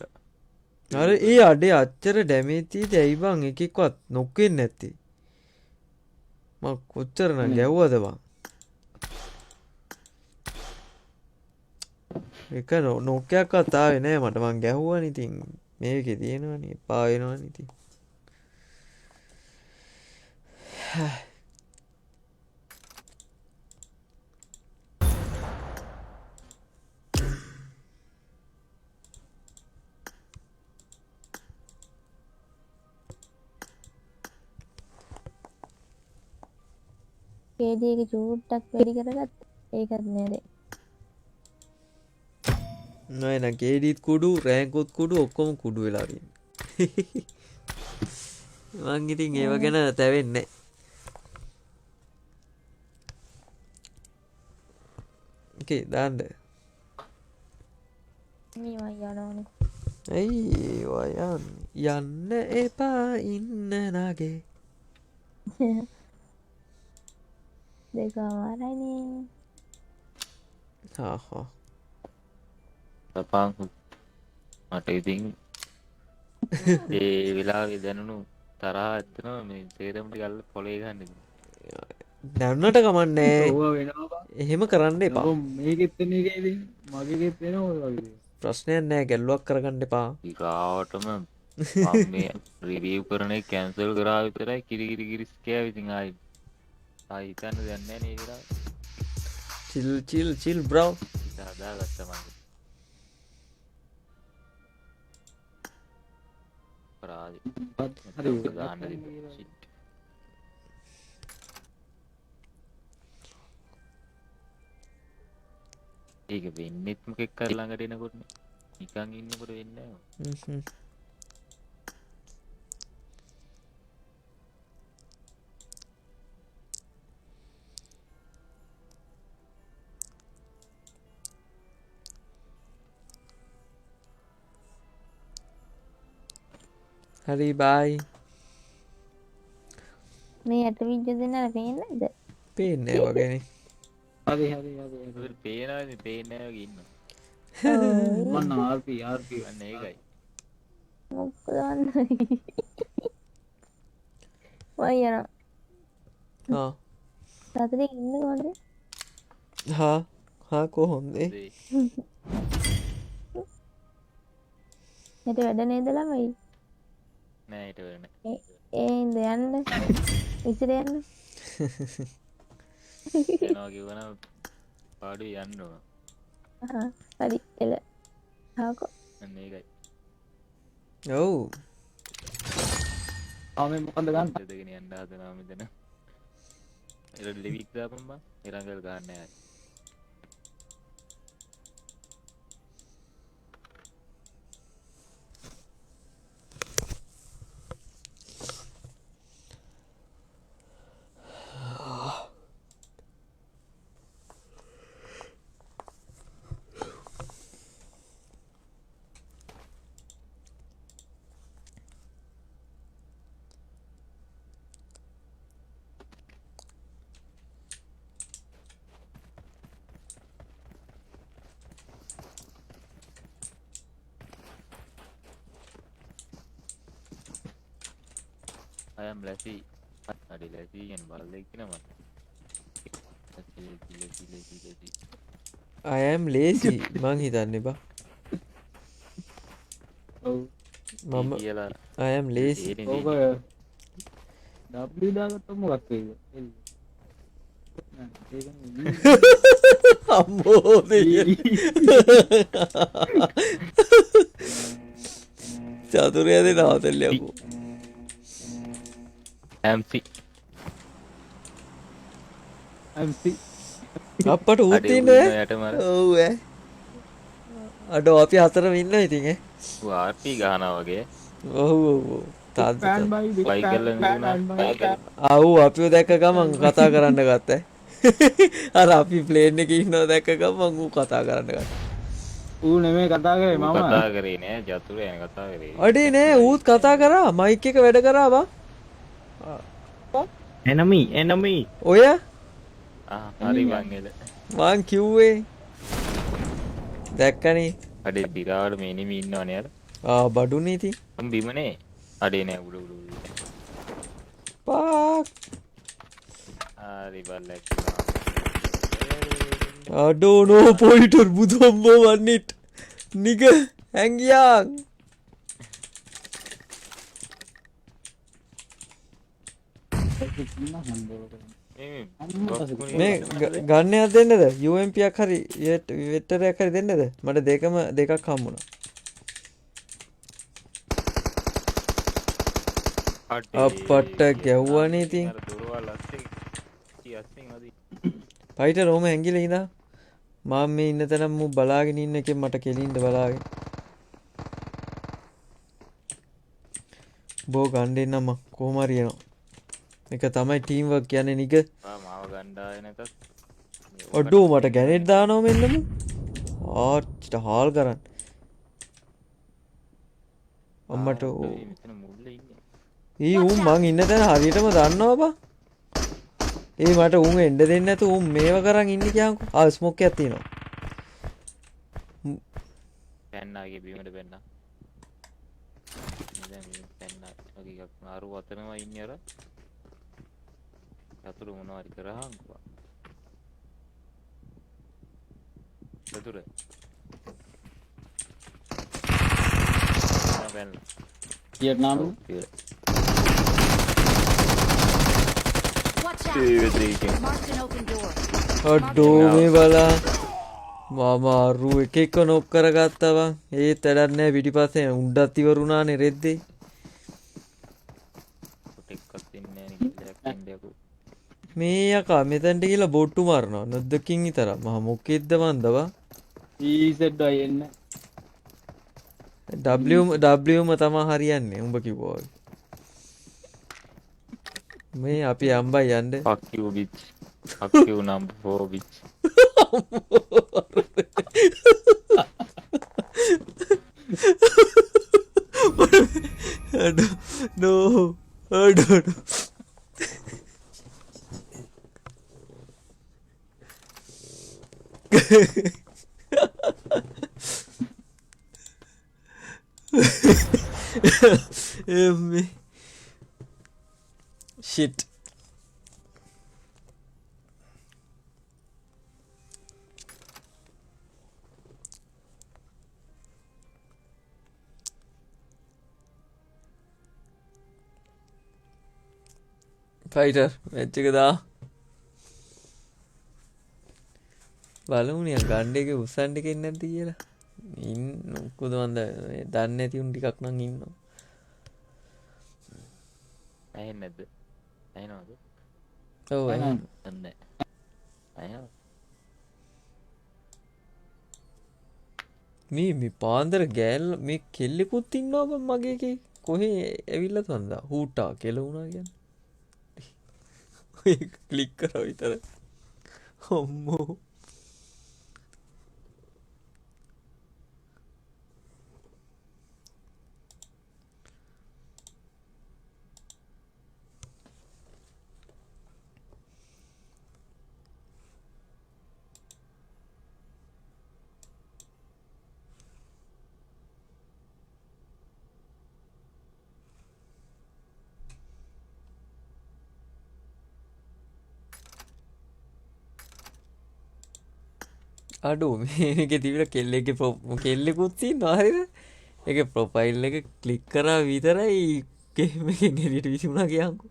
අර ඒ අඩේ අච්චර ඩැමේතිී දැයිබං එකෙක්වත් නොක්කෙන් නැති ම කොච්චරන ගැව්වද බං එක නොකයක් කතාව නෑ මට මං ගැහ්වා නිතින් මේක තියෙනවන පාවෙනවා නිති කේඩියක චූට්ටක් වැඩි කරගත් ඒකත් නේද නයන ගේඩීත් කුඩු රෑකොත් කුඩු ඔක්කොම කුඩු වෙලාරින් මං ඉතින් ඒව ගැන තැවෙන්නේ එකේ දාන්ඩ මේ යනෝනේ ඇයි වයන් යන්න එපා ඉන්න නාගේ දෙකමාරයිනේ හා තපාං මට ඉතින් ඒ වෙලාවේ දැනුණු තරහා ඇත්තනවා මේ තේරමට ගල්ල පොලේ ගන්න දැන්නට කමන්නේ එහෙම කරන්න එපා මේකෙත්තන එකද මගේත් වෙනවා වගේ ප්‍රශ්නයක් නෑ ගැල්ලුවක් කරගන්න එපා ඉකාවටම මේ රිවියව් කරන කැන්සල් කරා විතරයි කිරිකිරි කිරිස් කෑ ඉතින් ආයි හිතන්න දෙයක් නැහැ නේ කියලා. chill bro. හදාගත්ත මම. පරාදි. හරි ගාන්න දෙන්න. shit. ඒක වෙන්නෙත් මොකෙක් කර ළඟට එනකොට නිකන් ඉන්නකොට වෙන්නේ නැහැ. හරි bye. මේ යට විජ්ජ දෙන්නලා පේන්නේ නැද්ද? පේන්නේ නැහැ වගේනේ. හරි ඒක පේනවානේ පේන්නේ නැහැ වගේ ඉන්නවා. මන්න RP අන්න ඒකයි. මොකද වන්නේ? වයර ආ සතරේ ඉන්න කොහොමද? හා කොහොමද? හෙට වැඩ නේද ළමයි? නෑ ඊට වෙන්නේ. ඉඳ යන්න. ඉතින් යන්න. යනවා කිව්වනම් පාඩු යන්න ඕන. හරි එල. හාකෝ. අන්න ඒකයි. ඔව්. ආමේ මොකන්ද ගන්න? දෙදගෙන යන්න හදනවා මෙතන. ඒක ලිවික් දාපන් බං. ඉරංගල් ගන්න නැහැ. I am lazy. Adi lazy kan balik nama. Lazy. I am lazy. මං හිතන්නේ බා. ඔව් මම කියලා I am lazy. ඕක W දාගත්තම මොකක් වෙයිද? අම්මෝ දෙයියනේ. චතුරයා දෙන හතල්ලියකෝ. MC අපට ඌත් ඉන්නේ. ඔව් ඈ. අඩෝ අපි හතරම ඉන්නවා ඉතින් ඈ. RP ගහනවා වගේ. ඔව්. fan by big Bike fan එකෙන් fan දුනා. ආව් අපිව දැක්ක ගමන් කතා කරන්න ගත්තා. අර අපි ප්ලේන් එකේ ඉන්නවා දැක්ක ගමන් ඌ කතා කරන්න ගත්තා. ඌ නෙමෙයි කතා කරේ මම. කතා කරේ නෑ ජතුරු යන කතා කරේ. අඩේ නෑ ඌත් කතා කරා මයික් එක වැඩ කරා බා. enemy ඔය හරි බං එල. මං කිව්වේ දැක්කනේ. අඩේ දිරාවට මේ එනිමි ඉන්නවනේ අර. බඩුනේ ඉතින්. මම බිමනේ. අඩේ නෑ උඩ. පාක්. හරි බල්ලක්. අඩෝ නෝ පොයින්ටර් බුදුම්බෝ වන්නේට. නිග හැංගියාන්. මේ ගන්නයක් දෙන්නද UMP එකක් හරි වෙටරයක් හරි දෙන්නද මට දෙකක් හම්බුණා අපට ගැව්වනේ ඉතින් ෆයිටර් ඔහම ඇඟිලා ඉඳා මම මේ ඉන්න තැන මු බලාගෙන ඉන්න එකෙන් මට කෙලින්ද බලාගෙන බෝ ගන්න දෙන්නම කොහොම හරි එනවා එක තමයි ටීම් වර්ක් කියන්නේ නික මාව ගණ්ඩාය නැතත් අඩෝ මට ගැනෙට් දානවා මෙන්නම ආච්චිට හාල් කරන්න අම්මට උන් මං ඉන්න තැන හරියටම දන්නවා බා ඒ මට උන් එන්න දෙන්නේ නැතු උන් මේව කරන් ඉන්නේ කියන්කෝ ස්මොක් එකක් තියෙනවා පැන්නාගේ බීමට පැන්න දැන් පැන්නා වගේ එකක් මාරු අතනවා ඉන්නේ අර චතුරු මොනවාරි කරහංකවා චතුර Vietnam Watch Marked an open door. අඩෝ මේ බලා මම අරු එක එක නොක් කරගත්තා බං ඒත් වැඩක් නැහැ පිටිපස්සේ උණ්ඩත් ඉවරුණානේ රෙද්දේ ටිකක් ඉන්නේ නේ කියලා ඉන්නේකෝ. මේ යකා මෙතනට ගිහලා බොට්ටු මරනවා නොදකින් විතර මහ මොකෙද්ද මන්දවා ඊසෙඩ් අය එන්න Wම තමා හරියන්නේ උඹ කිව්වා වගේ. මේ අපි අම්බයි යන්න fuck you bitch. fuck you number 4 bitch. no අඩෝ me shit fighter match එක දා බලමු නිකන් ගන්න එකේ උස්සන්න එකේ නැද්ද කියලා ඉන්න මොකද මන්ද දන්නේ නැති උන් ටිකක් නම් ඉන්නවා ඇහෙන්නේ නැද්ද? ඇහෙනවද? ඔව් නැහැ. ඇහෙනවද? මේ පාන්දර ගෑල් මේ කෙල්ලෙකුත් ඉන්නවා බං මගේ එකේ කොහේ ඇවිල්ලා තන්දා හූටා කෙලුණා කියන්නේ ඔය ක්ලික් කරා විතර අම්මෝ අඩෝ මේක තිබිලා කෙල්ලෙක්ගේ කෙල්ලෙකුත් ඉන්නවා හරිද? ඒකේ ප්‍රොෆයිල් එක ක්ලික් කරා විතරයි ගේම් එකෙන් එළියට විසිුණා කියන්කෝ.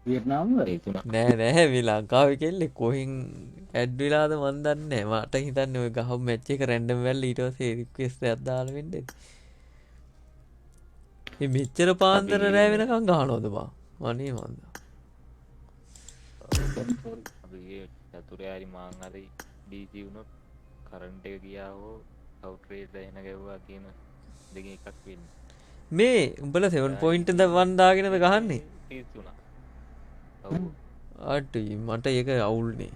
වියට්නාම් වල නෑ මේ ලංකාවේ කෙල්ලෙක් කොහෙන් ඇඩ් වෙලාද මන් දන්නේ නෑ. මට හිතන්නේ ඔය ගහපු මැච් එක රැන්ඩම් වෙලා ඊට පස්සේ රික්වෙස්ට් එකක් දාලා වෙන්නේ. මේ මෙච්චර පාන්දර රෑ වෙනකන් ගහනවද බා? අනේ මන්ද. අපි චතුරේ හරි මාන් හරි DC වුණොත් කරන්ට් එක ගියා හෝ අවුට් රේට් එන ගැව්වා කියන දෙකෙන් එකක් වෙන්නේ. මේ උඹලා 7.1 දාගෙනද ගහන්නේ? 30 වුණා. ඔව්. අඩුයි මට ඒක අවුල්නේ.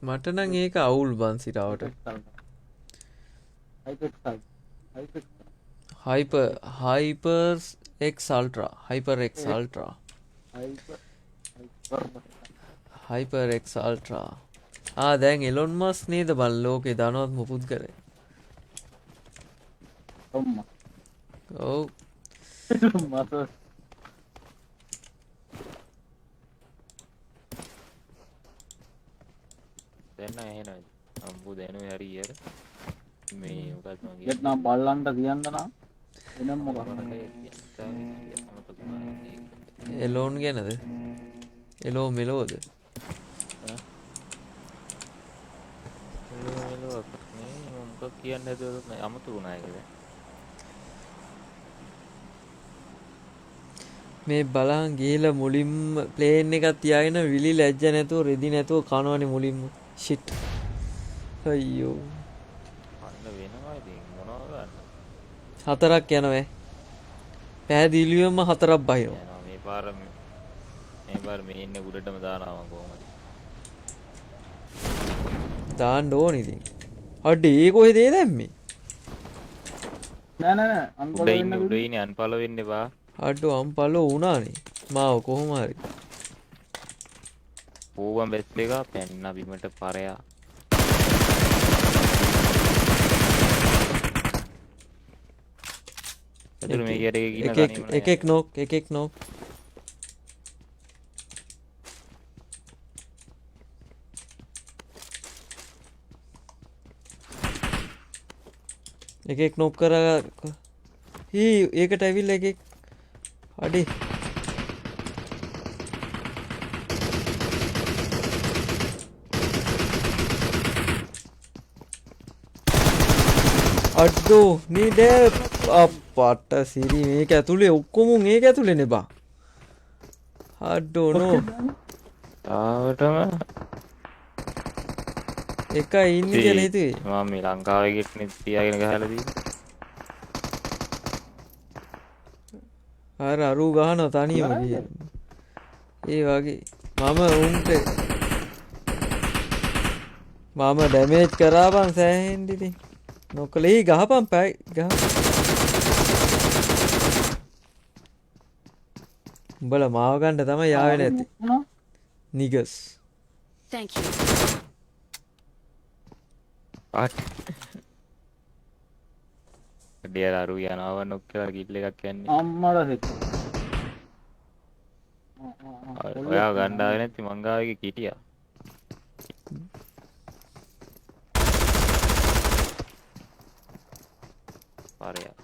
මට නම් ඒක අවුල් බන් සිරාවට. Hyper X Ultra. Hyper X Ultra. දැන් එලොන් මස් නේද බන් ලෝකේ දනවත් මුකුත් කරේ. ඔව්. දැන් ඇහෙනවද? අම්බු දැනුයි හරියට. මේ මොකක්ද මගේ වියට්නාම් බල්ලන්ට කියන්න නම් එනම් මොකක්ද එලෝන් ගැනද? එලෝ මෙලෝද? මොකක් කියන්නේ අමතු වුණා ඒක දැන්. මේ බලන් ගිහලා මුලින්ම ප්ලේන් එකක් තියාගෙන විලි ලැජ්ජ නැතුව රෙදි නැතුව කනවනේ මුලින්ම shit අයියෝ අන්න වෙනවා ඉතින් මොනවද ගන්න. 4ක් යනවා පැහැදිලිවම 4ක් බහිනවා යනවා මේ පාර මේ ඉන්නේ උඩටම දානවා කොහොමද දාන්න ඕනේ ඉතින් අඩේ ඒ කොහෙද ඒ දැම්මේ නෑ අන්පල උඩ ඉන්නේ අන්පල වෙන්න එපා අඩෝ අම්පලෝ වුණානේ මාව කොහොම හරි ඕවම් බෙස් එක පැන්න බිමට පරයා එතකොට මේ කැට එක කින ගනීම එකෙක් නෝක් එකෙක් නෝක් එකෙක් නොක් කර ඒකට ඇවිල්ල එකෙක් අඩේ අඩ්ඩෝ නීඩ අපට සිරි මේක ඇතුළේ ඔක්කොමුන් ඒක ඇතුළේ නෙබා අඩ්ඩෝ නෝ තාවටම එක ඉන්න කියලා හිතුවේ මම මේ ලංකාවේ ගෙට්නේ තියාගෙන ගහලා තියෙන්නේ අර අරු ගහනවා තනියම ගිහින් ඒ වගේ මම උන්ට මම ඩැමේජ් කරා බං සෑහෙන්න ඉතින් නොකලේ ගහපන් පැයි ගහ උඹලා මාව ගන්න තමයි යාවේ නැති නිගස් Thank you. පාට ඩියර අරු යනවා නොක් කියලා කිල්ල එකක් යන්නේ අම්මලා හිට ඔයා ගන්න ආවේ නැති මංගාවේ කිටියා පාරයා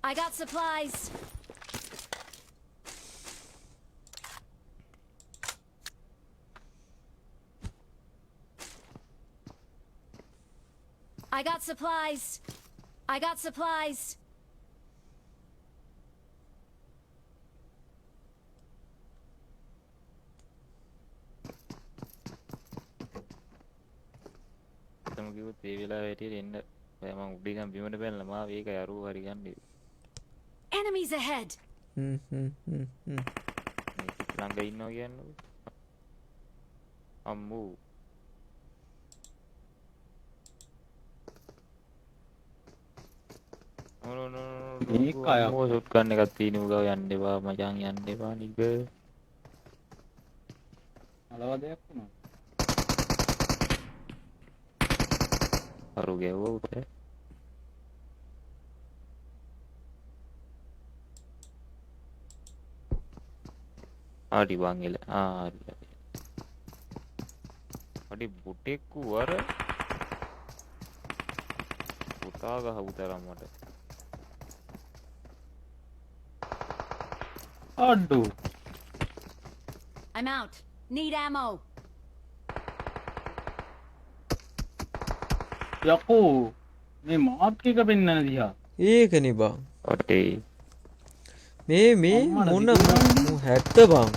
I got supplies. I got supplies. I got supplies. තම කිව්වොත් ඒ වෙලාව හැටියට එන්න බෑ මම උඩින් බිමට බැලලා මාව ඒක අරුව හරි ගන්නේ Enemies ahead. ළඟ ඉන්නවා කියන්නේ අම්මෝ මේක අය මොකද ෂොට් ගන්න එකක් තියෙන උගව යන්න එපා මචං යන්න එපා නිග අලවදයක් වුණා අරු ගැව්වා උතේ ආඩි වංගෙල අඩි බුටෙක්කු වර පුතා ගහපු තරම් මට අඩු I'm out. Need ammo. යකෝ මේ මාත් එක පෙන්නන දිහා ඒකනේ බං අටේ මේ මොන 70 බං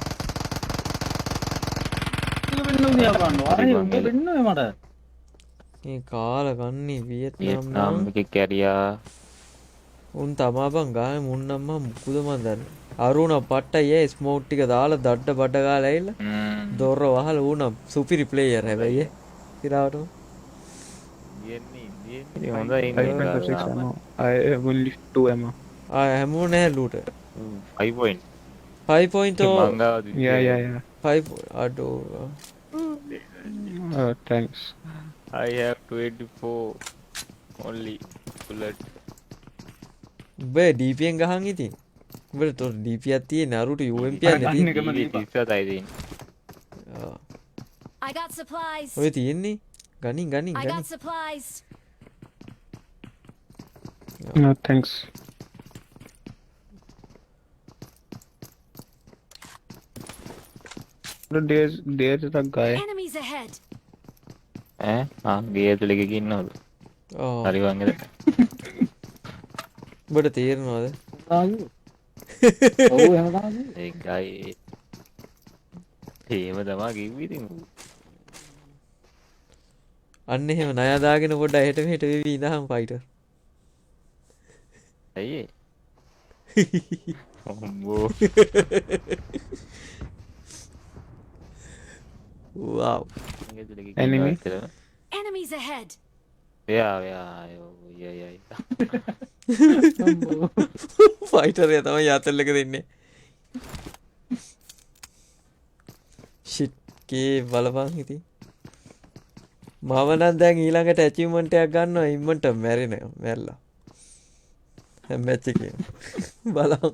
එක පෙන්නන දිහා බලන්න අර උඹ පෙන්නුවේ මට මේ කාල කන්නේ වියට්නාම් නම් එක කැරියා උන් තමා බං ගාන මුන්නම්ම මුකුද මන් දන්නේ අරුණ පට්ටයි ඒ ස්මෝක් ටික දාලා දඩ බඩ ගාලා ඇවිල්ලා දොර වහලා ඌනම් සුපිරි ප්ලේයර් හැබැයි ඉතිරාවටම යන්නේ හොඳයි I have only 2 ammo. හැමෝ නැහැ ලූට 5 point 5 point Yeah. 5 අඩෝ Thanks. I have 24 only bullet උඹේ DPN ගහන් ඉතින් උඹට තොර DP එකක් තියෙන අරුට UMP එකක් නැති එකම දීපන් 37යි තියෙන්නේ I got supplies. ඔය තියෙන්නේ ගනින් I got supplies. No, thanks. There's a guy. Enemies ahead. ගේ ඇතුළේ එකක ඉන්නවද හරි වංගෙල උඹට තේරෙනවද ඔව් හැමදාම ඒකයි එහෙම තමා කිව්වේ ඉතින් අන්න එහෙම ණය දාගෙන පොඩ්ඩ එහෙට මෙහෙට වෙවි ඉඳහම් ෆයිටර් ඇයි ඔම්බෝ wow Enemy? Enemies ahead. yeah fighter එක තමයි යතල් එක දෙන්නේ shit කේ බලපන් ඉතින් මම නම් දැන් ඊළඟට ඇචීව්මන්ට් එකක් ගන්නවා ඉම්මන්ට මැරෙනවා මැරලා හැම මැච් එකේම බලමු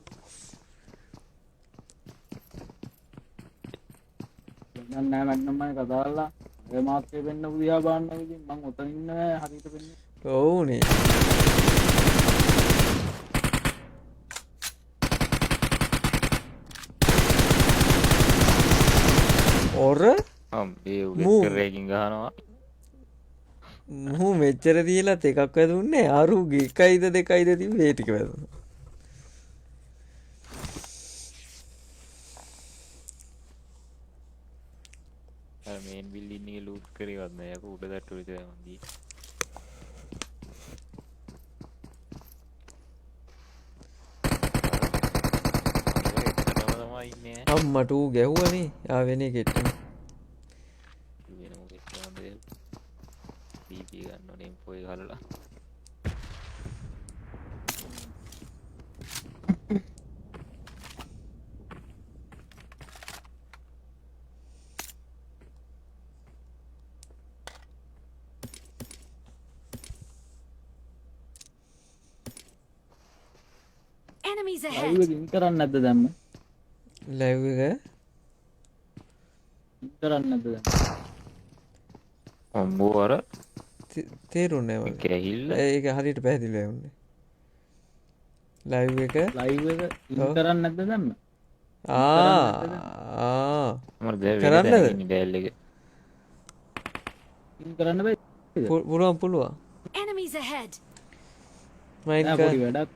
දැන් නෑ මන්නම් මම කතා කරලා ඒ මාත්‍රේ වෙන්න පුදියා බලන්න ඉතින් මම ඔතන ඉන්නේ හරියට වෙන්නේ ඔව්නේ ඔර ඒ මූ. උගෙක්කරයකින් ගහනවා මූ මෙච්චර තියලත් එකක් වැදුන්නේ අරුගේ එකයිද දෙකයිද තිබ්බේ ඒ ටික වැදුනා මේන් බිල්ඩින් එකේ ලූට් කරේවත් නෑ යකෝ උඩ තට්ටු විතරයි මං ගියේ තමයි ඉන්නේ අම්මට ඌ ගැහුවනේ ආවෙන එකෙට වෙන මොකෙත් නෑ බීපී ගන්න ඕනේ පොයි ගහලා Enemies ලයිව් ahead! එක ඉන් කරන්නේ නැද්ද දැම්ම ලයිව් එක ඉන් කරන්නේ නැද්ද දැන් ඔම්බෝ අර තේරුන්නේ නැහැ කැහිල්ල මට ඒක හරියට පැහැදිලි වුණේ ලයිව් එක ලයිව් එක ඉන් කරන්නේ නැද්ද දැම්ම මර දැන් කරන්නද? වෙන ඉන්නේ ඩැල් එක ඉන් කරන්න බෑ පුළුවන් Enemies ahead! මයින් නෑ පොඩි වැඩක්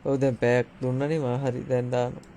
ඔව් දැන් පැයක් දුන්නනේ මා හරි දැන් දානවා